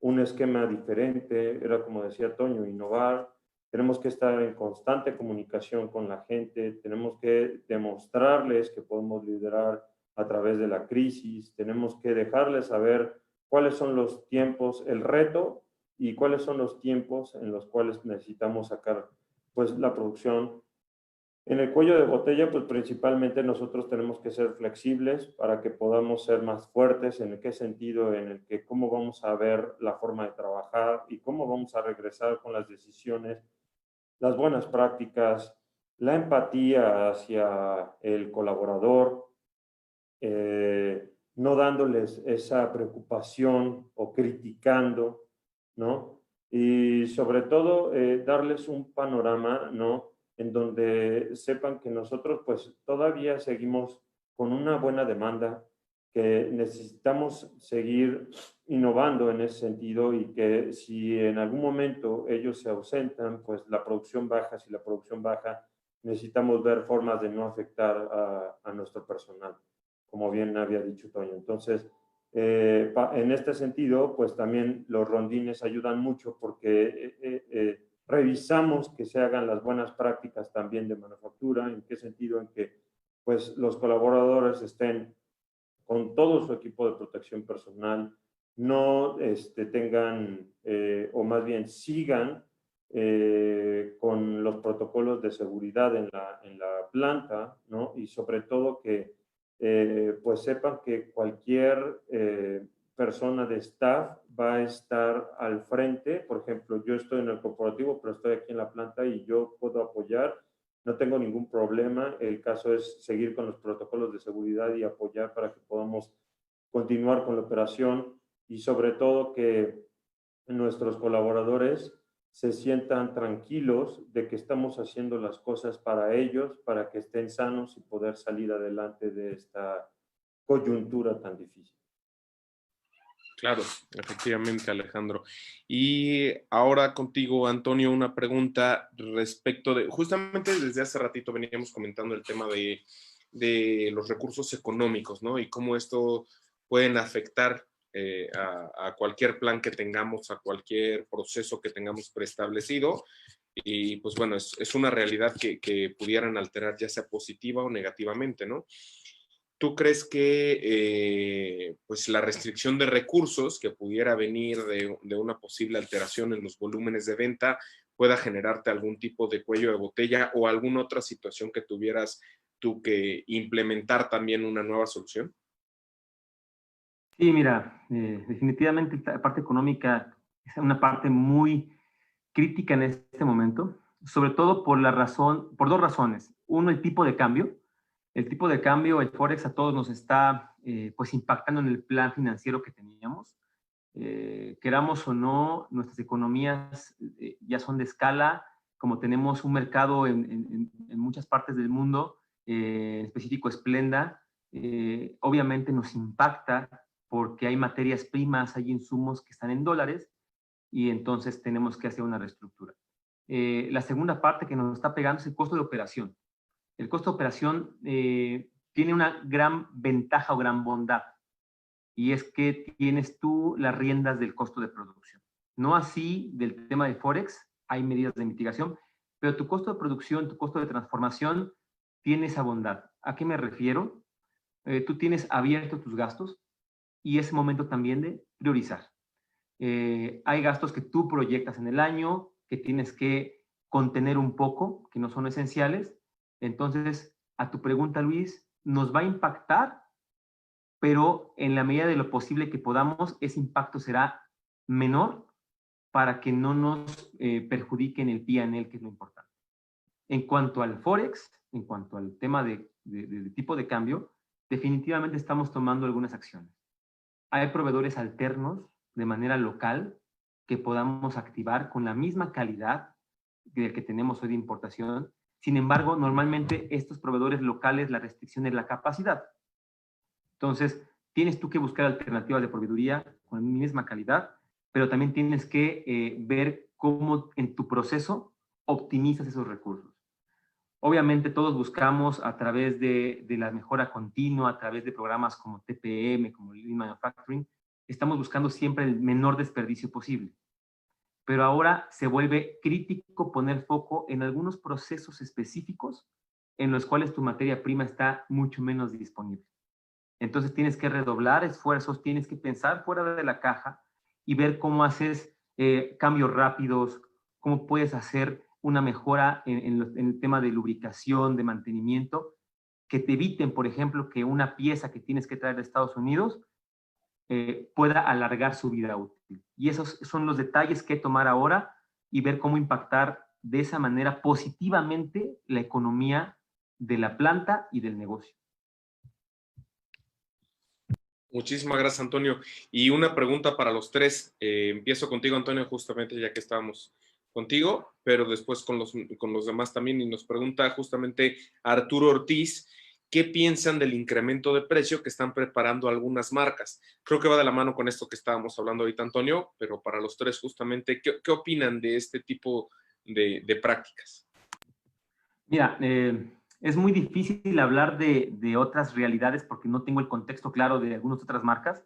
un esquema diferente, era como decía Toño, innovar. Tenemos que estar en constante comunicación con la gente, tenemos que demostrarles que podemos liderar a través de la crisis, tenemos que dejarles saber cuáles son los tiempos, el reto y cuáles son los tiempos en los cuales necesitamos sacar pues la producción. En el cuello de botella, pues principalmente nosotros tenemos que ser flexibles para que podamos ser más fuertes. ¿En qué sentido? En el que cómo vamos a ver la forma de trabajar y cómo vamos a regresar con las decisiones, las buenas prácticas, la empatía hacia el colaborador, no dándoles esa preocupación o criticando, ¿no? Y sobre todo darles un panorama, ¿no? En donde sepan que nosotros pues todavía seguimos con una buena demanda, que necesitamos seguir innovando en ese sentido y que si en algún momento ellos se ausentan, pues la producción baja. Si la producción baja, necesitamos ver formas de no afectar a nuestro personal, como bien había dicho Toño. Entonces, en este sentido, pues también los rondines ayudan mucho porque revisamos que se hagan las buenas prácticas también de manufactura. ¿En qué sentido? En que pues los colaboradores estén con todo su equipo de protección personal, no tengan o más bien sigan con los protocolos de seguridad en la planta, ¿no? Y sobre todo que pues sepan que cualquier persona de staff va a estar al frente. Por ejemplo, yo estoy en el corporativo, pero estoy aquí en la planta y yo puedo apoyar, no tengo ningún problema. El caso es seguir con los protocolos de seguridad y apoyar para que podamos continuar con la operación y sobre todo que nuestros colaboradores se sientan tranquilos de que estamos haciendo las cosas para ellos, para que estén sanos y poder salir adelante de esta coyuntura tan difícil. Claro, efectivamente, Alejandro. Y ahora contigo, Antonio, una pregunta respecto justamente desde hace ratito veníamos comentando el tema de los recursos económicos, ¿no? Y cómo esto pueden afectar a cualquier plan que tengamos, a cualquier proceso que tengamos preestablecido. Y pues bueno, es una realidad que pudieran alterar ya sea positiva o negativamente, ¿no? ¿Tú crees que pues la restricción de recursos que pudiera venir de una posible alteración en los volúmenes de venta pueda generarte algún tipo de cuello de botella o alguna otra situación que tuvieras tú que implementar también una nueva solución? Sí, mira, definitivamente la parte económica es una parte muy crítica en este momento, sobre todo por dos razones. Uno, el tipo de cambio. El tipo de cambio, el Forex a todos nos está pues impactando en el plan financiero que teníamos. Queramos o no, nuestras economías ya son de escala, como tenemos un mercado en muchas partes del mundo, en específico Splenda, obviamente nos impacta porque hay materias primas, hay insumos que están en dólares y entonces tenemos que hacer una reestructura. La segunda parte que nos está pegando es el costo de operación. El costo de operación tiene una gran ventaja o gran bondad, y es que tienes tú las riendas del costo de producción. No así del tema de Forex, hay medidas de mitigación, pero tu costo de producción, tu costo de transformación tiene esa bondad. ¿A qué me refiero? Tú tienes abiertos tus gastos y es momento también de priorizar. Hay gastos que tú proyectas en el año, que tienes que contener un poco, que no son esenciales. Entonces, a tu pregunta, Luis, nos va a impactar, pero en la medida de lo posible que podamos, ese impacto será menor para que no nos perjudiquen el P&L, que es lo importante. En cuanto al Forex, en cuanto al tema de tipo de cambio, definitivamente estamos tomando algunas acciones. Hay proveedores alternos de manera local que podamos activar con la misma calidad que tenemos hoy de importación. Sin embargo, normalmente estos proveedores locales, la restricción es la capacidad. Entonces, tienes tú que buscar alternativas de proveeduría con la misma calidad, pero también tienes que ver cómo en tu proceso optimizas esos recursos. Obviamente todos buscamos a través de la mejora continua, a través de programas como TPM, como Lean Manufacturing, estamos buscando siempre el menor desperdicio posible. Pero ahora se vuelve crítico poner foco en algunos procesos específicos en los cuales tu materia prima está mucho menos disponible. Entonces tienes que redoblar esfuerzos, tienes que pensar fuera de la caja y ver cómo haces cambios rápidos, cómo puedes hacer una mejora en el tema de lubricación, de mantenimiento, que te eviten, por ejemplo, que una pieza que tienes que traer de Estados Unidos pueda alargar su vida útil. Y esos son los detalles que tomar ahora y ver cómo impactar de esa manera positivamente la economía de la planta y del negocio. Muchísimas gracias, Antonio. Y una pregunta para los tres. Empiezo contigo, Antonio, justamente ya que estábamos contigo, pero después con los demás también. Y nos pregunta justamente Arturo Ortiz, ¿qué piensan del incremento de precio que están preparando algunas marcas? Creo que va de la mano con esto que estábamos hablando ahorita, Antonio, pero para los tres justamente, ¿qué opinan de este tipo de prácticas? Mira, es muy difícil hablar de otras realidades porque no tengo el contexto claro de algunas otras marcas.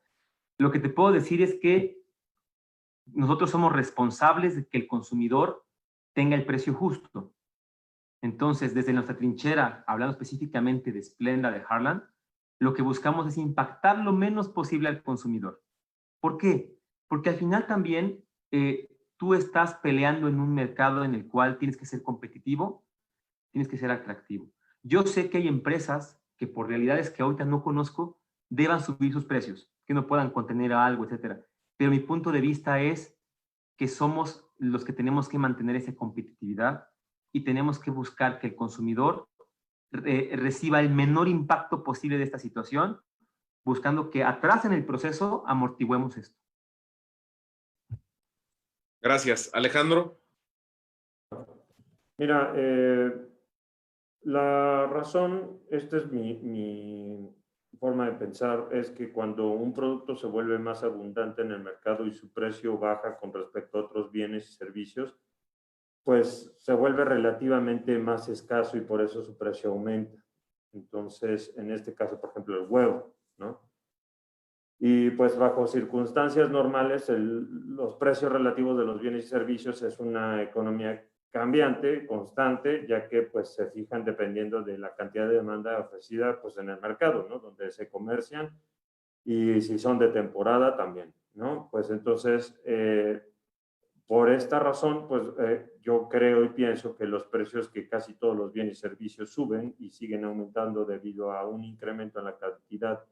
Lo que te puedo decir es que nosotros somos responsables de que el consumidor tenga el precio justo. Entonces, desde nuestra trinchera, hablando específicamente de Splenda, de Heartland, lo que buscamos es impactar lo menos posible al consumidor. ¿Por qué? Porque al final también tú estás peleando en un mercado en el cual tienes que ser competitivo, tienes que ser atractivo. Yo sé que hay empresas que por realidades que ahorita no conozco deban subir sus precios, que no puedan contener algo, etcétera. Pero mi punto de vista es que somos los que tenemos que mantener esa competitividad y tenemos que buscar que el consumidor reciba el menor impacto posible de esta situación, buscando que atrás en el proceso amortiguemos esto. Gracias. Alejandro. Mira, la razón, esta es mi forma de pensar, es que cuando un producto se vuelve más abundante en el mercado y su precio baja con respecto a otros bienes y servicios, pues se vuelve relativamente más escaso y por eso su precio aumenta. Entonces, en este caso, por ejemplo, el huevo, ¿no? Y pues bajo circunstancias normales, los precios relativos de los bienes y servicios es una economía cambiante, constante, ya que pues se fijan dependiendo de la cantidad de demanda ofrecida pues en el mercado, ¿no? Donde se comercian y si son de temporada también, ¿no? Pues entonces, por esta razón, pues yo creo y pienso que los precios que casi todos los bienes y servicios suben y siguen aumentando debido a un incremento en la cantidad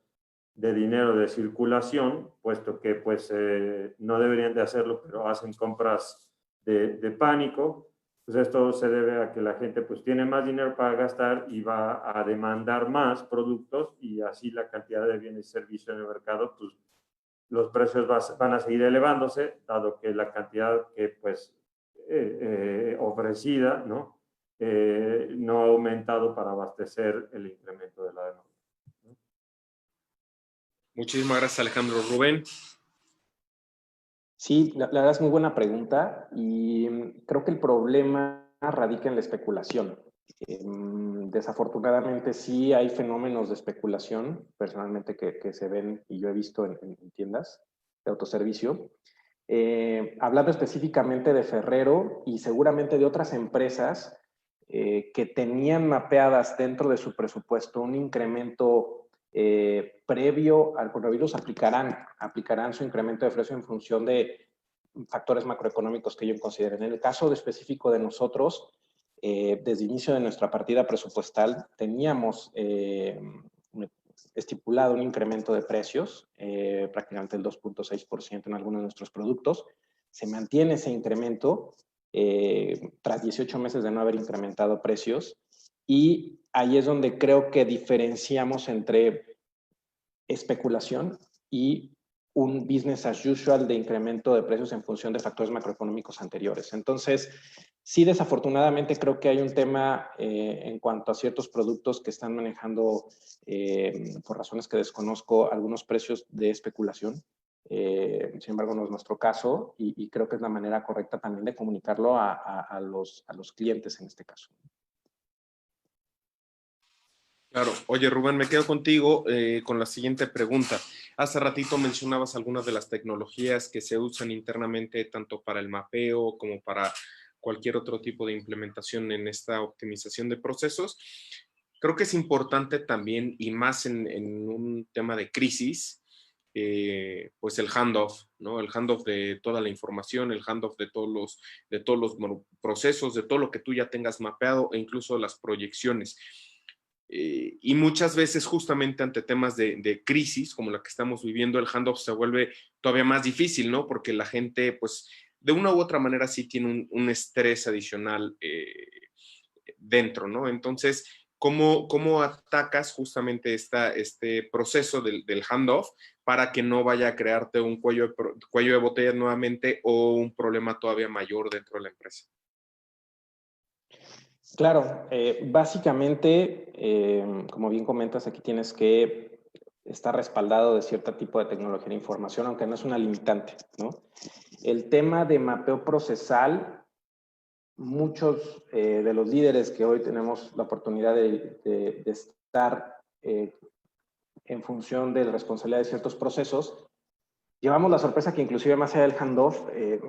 de dinero de circulación, puesto que pues no deberían de hacerlo, pero hacen compras de pánico, pues esto se debe a que la gente pues tiene más dinero para gastar y va a demandar más productos y así la cantidad de bienes y servicios en el mercado, pues los precios van a seguir elevándose, dado que la cantidad que pues ofrecida, ¿no? No ha aumentado para abastecer el incremento de la demanda. Muchísimas gracias, Alejandro. Rubén. Sí, la verdad es muy buena pregunta y creo que el problema radica en la especulación. Desafortunadamente sí hay fenómenos de especulación, personalmente que se ven y yo he visto en tiendas de autoservicio. Hablando específicamente de Ferrero y seguramente de otras empresas que tenían mapeadas dentro de su presupuesto un incremento previo al coronavirus, aplicarán su incremento de precio en función de factores macroeconómicos que ellos consideren. En el caso específico de nosotros, desde el inicio de nuestra partida presupuestal teníamos estipulado un incremento de precios, prácticamente el 2.6% en algunos de nuestros productos, se mantiene ese incremento tras 18 meses de no haber incrementado precios, y ahí es donde creo que diferenciamos entre especulación y un business as usual de incremento de precios en función de factores macroeconómicos anteriores. Entonces, sí, desafortunadamente creo que hay un tema en cuanto a ciertos productos que están manejando, por razones que desconozco, algunos precios de especulación. Sin embargo, no es nuestro caso, y creo que es la manera correcta también de comunicarlo a los clientes en este caso. Claro. Oye, Rubén, me quedo contigo con la siguiente pregunta. Hace ratito mencionabas algunas de las tecnologías que se usan internamente tanto para el mapeo como para cualquier otro tipo de implementación en esta optimización de procesos. Creo que es importante también, y más en un tema de crisis, pues el handoff, ¿no? El handoff de toda la información, el handoff de todos los procesos, de todo lo que tú ya tengas mapeado e incluso las proyecciones. Y muchas veces justamente ante temas de crisis como la que estamos viviendo, el handoff se vuelve todavía más difícil, ¿no? Porque la gente, pues, de una u otra manera sí tiene un estrés adicional dentro, ¿no? Entonces, ¿cómo atacas justamente este proceso del handoff para que no vaya a crearte un cuello de botella nuevamente o un problema todavía mayor dentro de la empresa? Claro, básicamente, como bien comentas, aquí tienes que estar respaldado de cierto tipo de tecnología de información, aunque no es una limitante, ¿no? El tema de mapeo procesal, muchos de los líderes que hoy tenemos la oportunidad de estar en función de la responsabilidad de ciertos procesos, llevamos la sorpresa que inclusive más allá del handoff,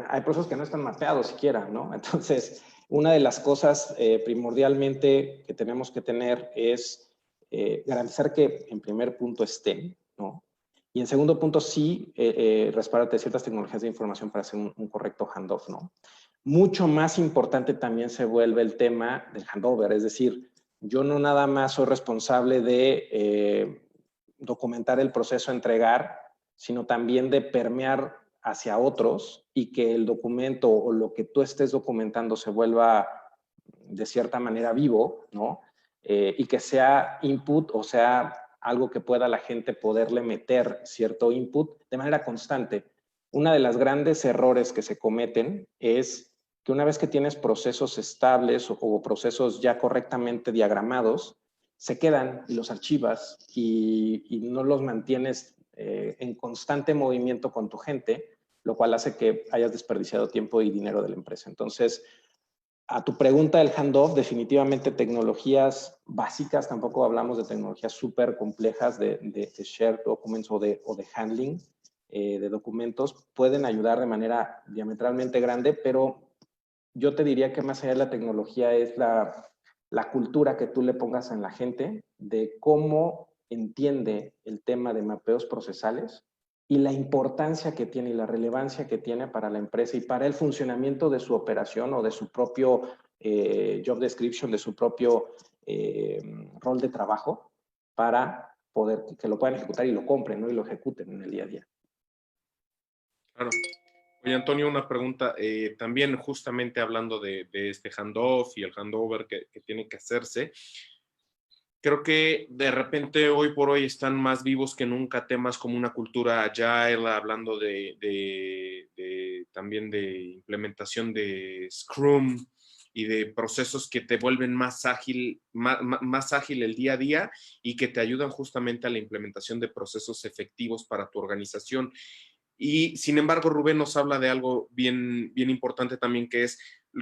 hay procesos que no están mapeados siquiera, ¿no? Entonces, una de las cosas primordialmente que tenemos que tener es garantizar que en primer punto estén, ¿no? Y en segundo punto, sí, respaldarte de ciertas tecnologías de información para hacer un correcto handoff, ¿no? Mucho más importante también se vuelve el tema del handover, es decir, yo no nada más soy responsable de documentar el proceso a entregar, sino también de permear hacia otros y que el documento o lo que tú estés documentando se vuelva de cierta manera vivo, ¿no? Y que sea input, o sea, algo que pueda la gente poderle meter cierto input de manera constante. Una de las grandes errores que se cometen es que una vez que tienes procesos estables o procesos ya correctamente diagramados, se quedan y los archivas y no los mantienes en constante movimiento con tu gente, lo cual hace que hayas desperdiciado tiempo y dinero de la empresa. Entonces, a tu pregunta del handoff, definitivamente tecnologías básicas, tampoco hablamos de tecnologías súper complejas de shared documents o de handling de documentos, pueden ayudar de manera diametralmente grande, pero yo te diría que más allá de la tecnología es la cultura que tú le pongas en la gente de cómo entiende el tema de mapeos procesales y la importancia que tiene y la relevancia que tiene para la empresa y para el funcionamiento de su operación o de su propio job description, de su propio rol de trabajo, para poder que lo puedan ejecutar y lo compren, ¿no? Y lo ejecuten en el día a día. Claro. Oye, Antonio, una pregunta. También justamente hablando de este handoff y el handover que tiene que hacerse, creo que de repente hoy por hoy están más vivos que nunca temas como una cultura agile, hablando también de implementación de Scrum y de procesos que te vuelven más ágil el día a día y que te ayudan justamente a la implementación de procesos efectivos para tu organización. Y sin embargo, Rubén nos habla de algo bien, bien importante también, que es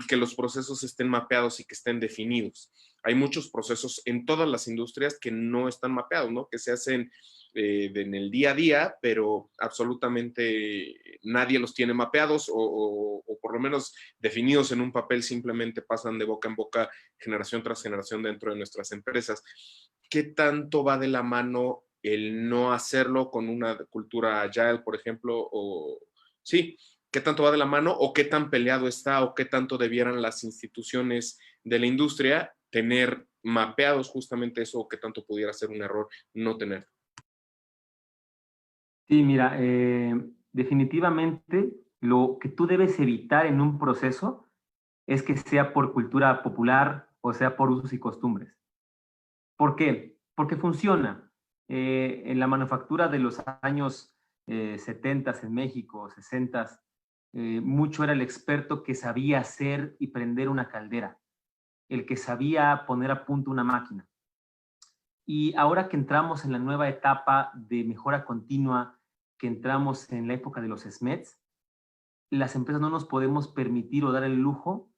que los procesos estén mapeados y que estén definidos. Hay muchos procesos en todas las industrias que no están mapeados, ¿no? Que se hacen en el día a día, pero absolutamente nadie los tiene mapeados o por lo menos definidos en un papel, simplemente pasan de boca en boca, generación tras generación dentro de nuestras empresas. ¿Qué tanto va de la mano el no hacerlo con una cultura agile, por ejemplo? O sí, ¿qué tanto va de la mano o qué tan peleado está o qué tanto debieran las instituciones de la industria tener mapeados justamente eso o qué tanto pudiera ser un error no tener? Sí, mira, definitivamente Lo que tú debes evitar en un proceso es que sea por cultura popular o sea por usos y costumbres. ¿Por qué? Porque funciona. En la manufactura de los años 70 en México, 60, mucho era el experto que sabía hacer y prender una caldera, el que sabía poner a punto una máquina. Y ahora que entramos en la nueva etapa de mejora continua, que entramos en la época de los SMEDs, las empresas no nos podemos permitir o dar el lujo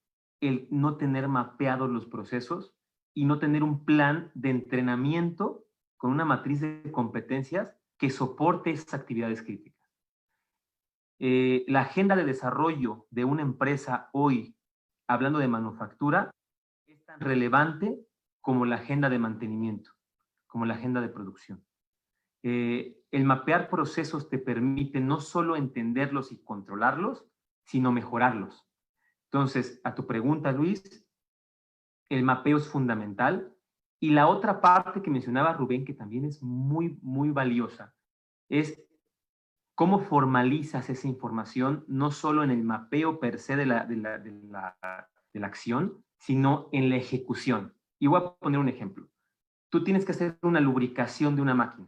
el no tener mapeados los procesos y no tener un plan de entrenamiento con una matriz de competencias que soporte esas actividades críticas. La agenda de desarrollo de una empresa hoy, hablando de manufactura, es tan relevante como la agenda de mantenimiento, como la agenda de producción. El mapear procesos te permite no solo entenderlos y controlarlos, sino mejorarlos. Entonces, a tu pregunta, Luis, el mapeo es fundamental. Y la otra parte que mencionaba Rubén, que también es muy, muy valiosa, es cómo formalizas esa información, no solo en el mapeo per se de la acción, sino en la ejecución. Y voy a poner un ejemplo. Tú tienes que hacer una lubricación de una máquina.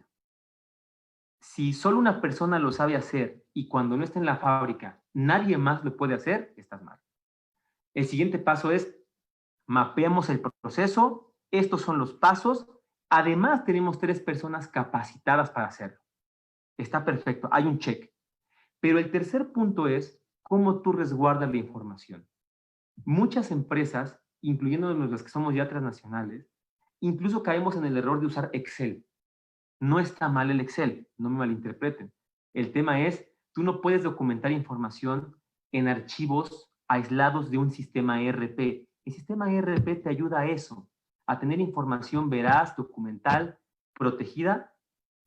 Si solo una persona lo sabe hacer y cuando no está en la fábrica nadie más lo puede hacer, estás mal. El siguiente paso es, mapeamos el proceso, estos son los pasos, además tenemos 3 personas capacitadas para hacerlo. Está perfecto, hay un check. Pero el tercer punto es cómo tú resguardas la información. Muchas empresas, incluyendo las que somos ya transnacionales, incluso caemos en el error de usar Excel. No está mal el Excel, no me malinterpreten. El tema es, tú no puedes documentar información en archivos aislados de un sistema ERP. El sistema ERP te ayuda a eso, a tener información veraz, documental, protegida,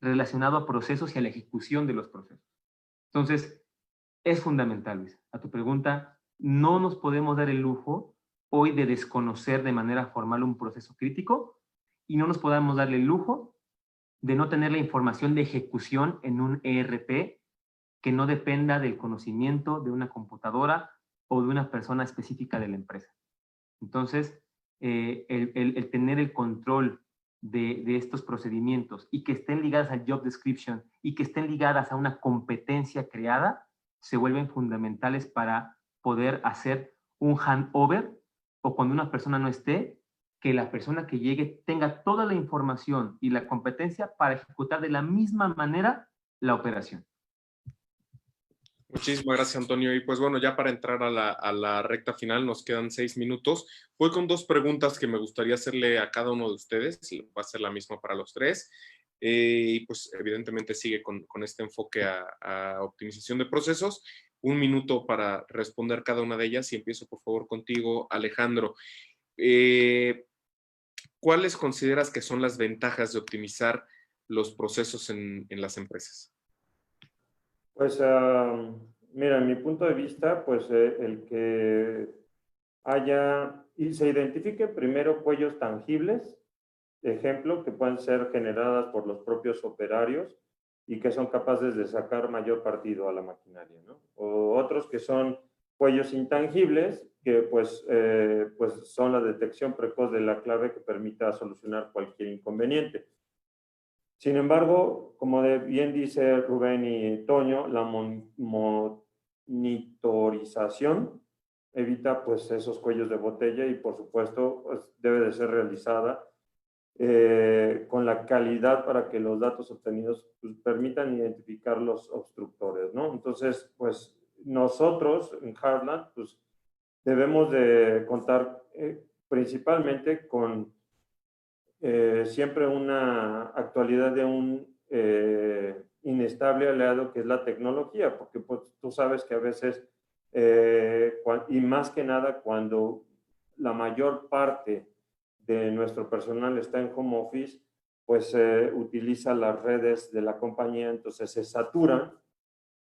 relacionado a procesos y a la ejecución de los procesos. Entonces, es fundamental, Luis. A tu pregunta, no nos podemos dar el lujo hoy de desconocer de manera formal un proceso crítico y no nos podemos darle el lujo de no tener la información de ejecución en un ERP que no dependa del conocimiento de una computadora o de una persona específica de la empresa. Entonces, el tener el control de estos procedimientos y que estén ligadas al job description y que estén ligadas a una competencia creada, se vuelven fundamentales para poder hacer un handover o cuando una persona no esté, que la persona que llegue tenga toda la información y la competencia para ejecutar de la misma manera la operación. Muchísimas gracias, Antonio. Y pues bueno, ya para entrar a la recta final, nos quedan 6 minutos. Voy con 2 preguntas que me gustaría hacerle a cada uno de ustedes. Va a ser la misma para los 3. Y pues evidentemente sigue con este enfoque a optimización de procesos. 1 minuto para responder cada una de ellas. Y empiezo por favor contigo, Alejandro. ¿Cuáles consideras que son las ventajas de optimizar los procesos en las empresas? Pues, mira, en mi punto de vista, pues el que haya y se identifiquen primero cuellos tangibles, ejemplo, que pueden ser generadas por los propios operarios y que son capaces de sacar mayor partido a la maquinaria, ¿no? O otros que son cuellos intangibles, que pues son la detección precoz de la clave que permita solucionar cualquier inconveniente. Sin embargo, como bien dice Rubén y Toño, la monitorización evita pues esos cuellos de botella y por supuesto pues, debe de ser realizada con la calidad para que los datos obtenidos pues, permitan identificar los obstructores, ¿no? Entonces, pues nosotros en Heartland pues debemos de contar principalmente con siempre una actualidad de un inestable aliado que es la tecnología, porque pues, tú sabes que a veces, y más que nada cuando la mayor parte de nuestro personal está en home office, pues utiliza las redes de la compañía, entonces se saturan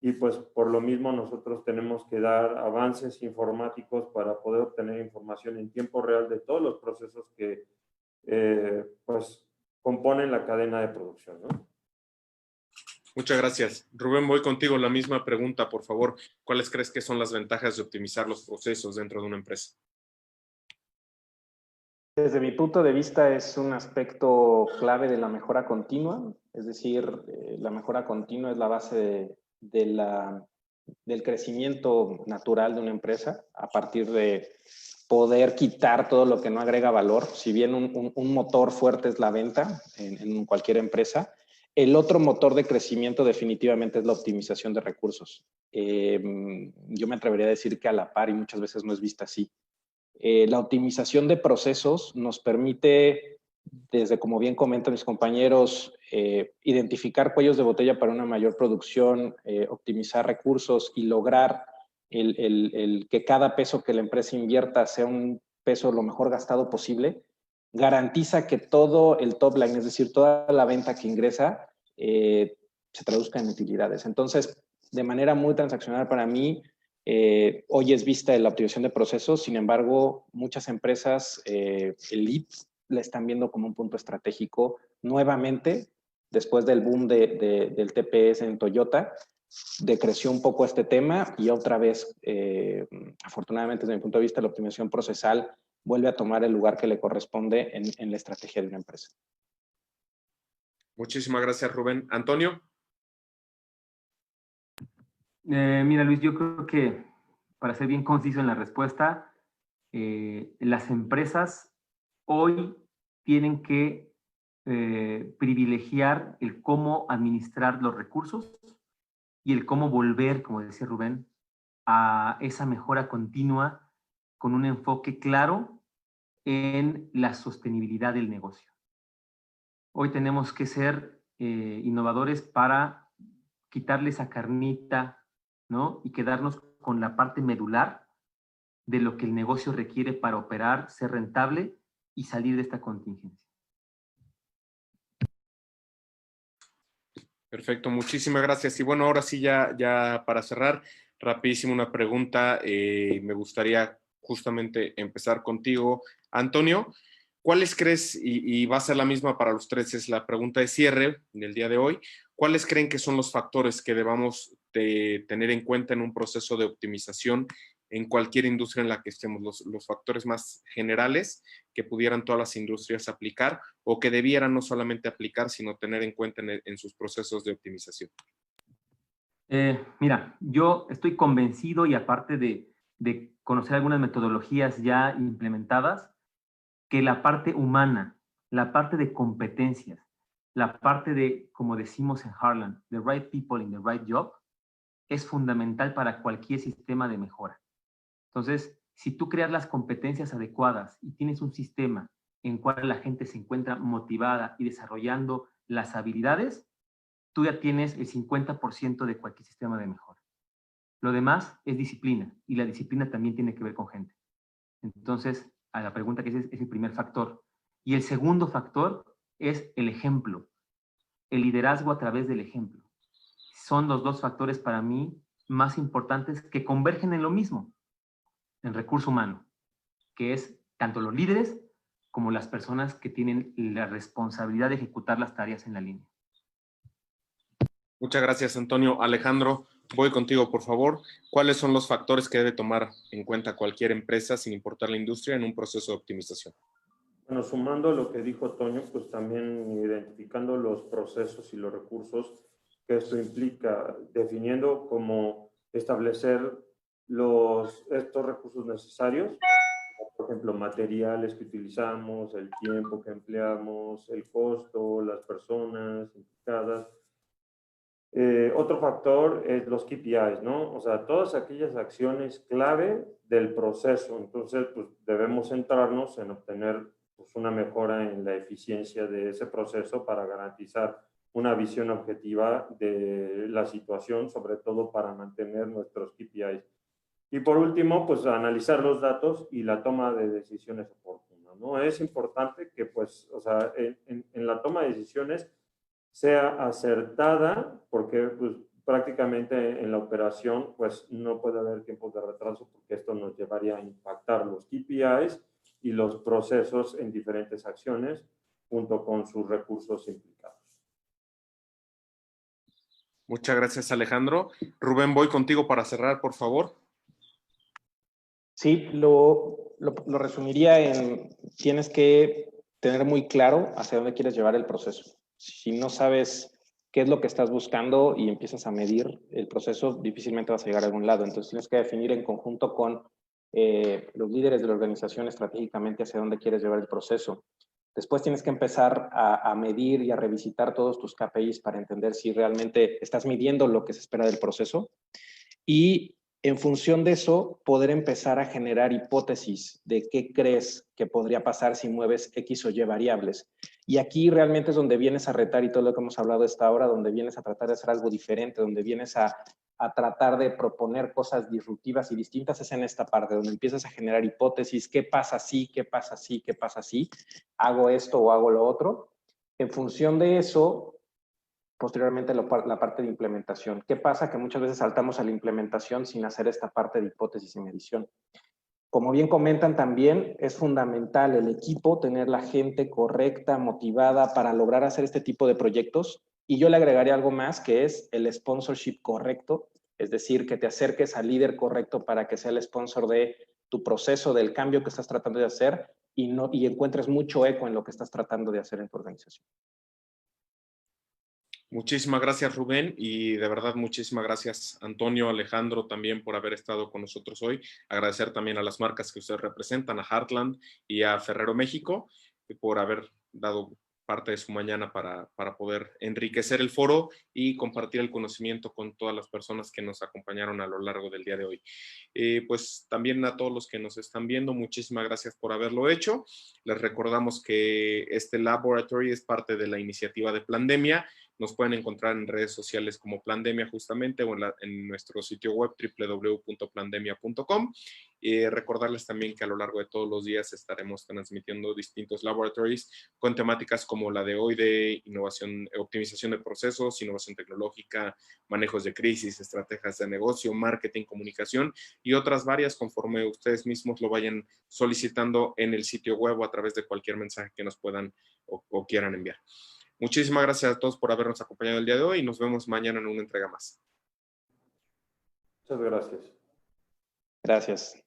y pues por lo mismo nosotros tenemos que dar avances informáticos para poder obtener información en tiempo real de todos los procesos que pues componen la cadena de producción, ¿no? Muchas gracias. Rubén, voy contigo. La misma pregunta, por favor. ¿Cuáles crees que son las ventajas de optimizar los procesos dentro de una empresa? Desde mi punto de vista es un aspecto clave de la mejora continua, es decir, la mejora continua es la base del crecimiento natural de una empresa a partir de poder quitar todo lo que no agrega valor. Si bien un motor fuerte es la venta en cualquier empresa, el otro motor de crecimiento definitivamente es la optimización de recursos. Yo me atrevería a decir que a la par, y muchas veces no es vista así. La optimización de procesos nos permite, desde como bien comentan mis compañeros, identificar cuellos de botella para una mayor producción, optimizar recursos y lograr el que cada peso que la empresa invierta sea un peso lo mejor gastado posible, garantiza que todo el top line, es decir, toda la venta que ingresa, se traduzca en utilidades. Entonces, de manera muy transaccional para mí, hoy es vista la optimización de procesos, sin embargo, muchas empresas, el lead, la están viendo como un punto estratégico nuevamente, después del boom del TPS en Toyota, decreció un poco este tema y otra vez, afortunadamente desde mi punto de vista, la optimización procesal vuelve a tomar el lugar que le corresponde en la estrategia de una empresa. Muchísimas gracias, Rubén. Antonio. Mira, Luis, yo creo que para ser bien conciso en la respuesta, las empresas hoy tienen que privilegiar el cómo administrar los recursos y el cómo volver, como decía Rubén, a esa mejora continua con un enfoque claro en la sostenibilidad del negocio. Hoy tenemos que ser innovadores para quitarle esa carnita, ¿no? Y quedarnos con la parte medular de lo que el negocio requiere para operar, ser rentable y salir de esta contingencia. Perfecto, muchísimas gracias. Y bueno, ahora sí, ya para cerrar, rapidísimo una pregunta. Me gustaría justamente empezar contigo, Antonio. ¿Cuáles crees, y va a ser la misma para los tres, es la pregunta de cierre del día de hoy, cuáles creen que son los factores que debamos de tener en cuenta en un proceso de optimización en cualquier industria en la que estemos, los factores más generales que pudieran todas las industrias aplicar o que debieran no solamente aplicar, sino tener en cuenta en sus procesos de optimización? Mira, yo estoy convencido y aparte de conocer algunas metodologías ya implementadas, que la parte humana, la parte de competencias, la parte de, como decimos en Harlan, the right people in the right job, es fundamental para cualquier sistema de mejora. Entonces, si tú creas las competencias adecuadas y tienes un sistema en cual la gente se encuentra motivada y desarrollando las habilidades, tú ya tienes el 50% de cualquier sistema de mejora. Lo demás es disciplina y la disciplina también tiene que ver con gente. Entonces, a la pregunta que es el primer factor. Y el segundo factor es el ejemplo, el liderazgo a través del ejemplo. Son los dos factores para mí más importantes que convergen en lo mismo, en recurso humano, que es tanto los líderes como las personas que tienen la responsabilidad de ejecutar las tareas en la línea. Muchas gracias, Antonio. Alejandro, voy contigo, por favor. ¿Cuáles son los factores que debe tomar en cuenta cualquier empresa, sin importar la industria, en un proceso de optimización? Bueno, sumando lo que dijo Toño, pues también identificando los procesos y los recursos que esto implica, definiendo cómo establecer estos recursos necesarios, por ejemplo, materiales que utilizamos, el tiempo que empleamos, el costo, las personas implicadas. Otro factor es los KPIs, ¿no? O sea, todas aquellas acciones clave del proceso. Entonces, pues debemos centrarnos en obtener pues, una mejora en la eficiencia de ese proceso para garantizar una visión objetiva de la situación, sobre todo para mantener nuestros KPIs. Y por último, pues analizar los datos y la toma de decisiones oportunas, ¿no? Es importante que, pues, o sea, en la toma de decisiones sea acertada, porque pues, prácticamente en la operación pues, no puede haber tiempos de retraso porque esto nos llevaría a impactar los KPIs y los procesos en diferentes acciones junto con sus recursos implicados. Muchas gracias, Alejandro. Rubén, voy contigo para cerrar, por favor. Sí, lo resumiría en, tienes que tener muy claro hacia dónde quieres llevar el proceso. Si no sabes qué es lo que estás buscando y empiezas a medir el proceso, difícilmente vas a llegar a algún lado. Entonces tienes que definir en conjunto con los líderes de la organización estratégicamente hacia dónde quieres llevar el proceso. Después tienes que empezar a medir y a revisitar todos tus KPIs para entender si realmente estás midiendo lo que se espera del proceso. Y en función de eso, poder empezar a generar hipótesis de qué crees que podría pasar si mueves X o Y variables. Y aquí realmente es donde vienes a retar, y todo lo que hemos hablado hasta ahora, donde vienes a tratar de hacer algo diferente, donde vienes a tratar de proponer cosas disruptivas y distintas, es en esta parte, donde empiezas a generar hipótesis, qué pasa si, qué pasa si, qué pasa si, hago esto o hago lo otro. En función de eso, posteriormente la parte de implementación. ¿Qué pasa? Que muchas veces saltamos a la implementación sin hacer esta parte de hipótesis y medición. Como bien comentan también, es fundamental el equipo, tener la gente correcta, motivada para lograr hacer este tipo de proyectos. Y yo le agregaría algo más, que es el sponsorship correcto, es decir, que te acerques al líder correcto para que sea el sponsor de tu proceso, del cambio que estás tratando de hacer y encuentres mucho eco en lo que estás tratando de hacer en tu organización. Muchísimas gracias, Rubén, y de verdad muchísimas gracias, Antonio, Alejandro, también por haber estado con nosotros hoy. Agradecer también a las marcas que ustedes representan, a Heartland y a Ferrero México, por haber dado parte de su mañana para poder enriquecer el foro y compartir el conocimiento con todas las personas que nos acompañaron a lo largo del día de hoy. Pues también a todos los que nos están viendo, muchísimas gracias por haberlo hecho. Les recordamos que este laboratory es parte de la iniciativa de Plandemia. Nos pueden encontrar en redes sociales como Plandemia justamente o en nuestro sitio web www.plandemia.com. Recordarles también que a lo largo de todos los días estaremos transmitiendo distintos laboratories con temáticas como la de hoy de innovación, optimización de procesos, innovación tecnológica, manejos de crisis, estrategias de negocio, marketing, comunicación y otras varias conforme ustedes mismos lo vayan solicitando en el sitio web o a través de cualquier mensaje que nos puedan o quieran enviar. Muchísimas gracias a todos por habernos acompañado el día de hoy y nos vemos mañana en una entrega más. Muchas gracias. Gracias.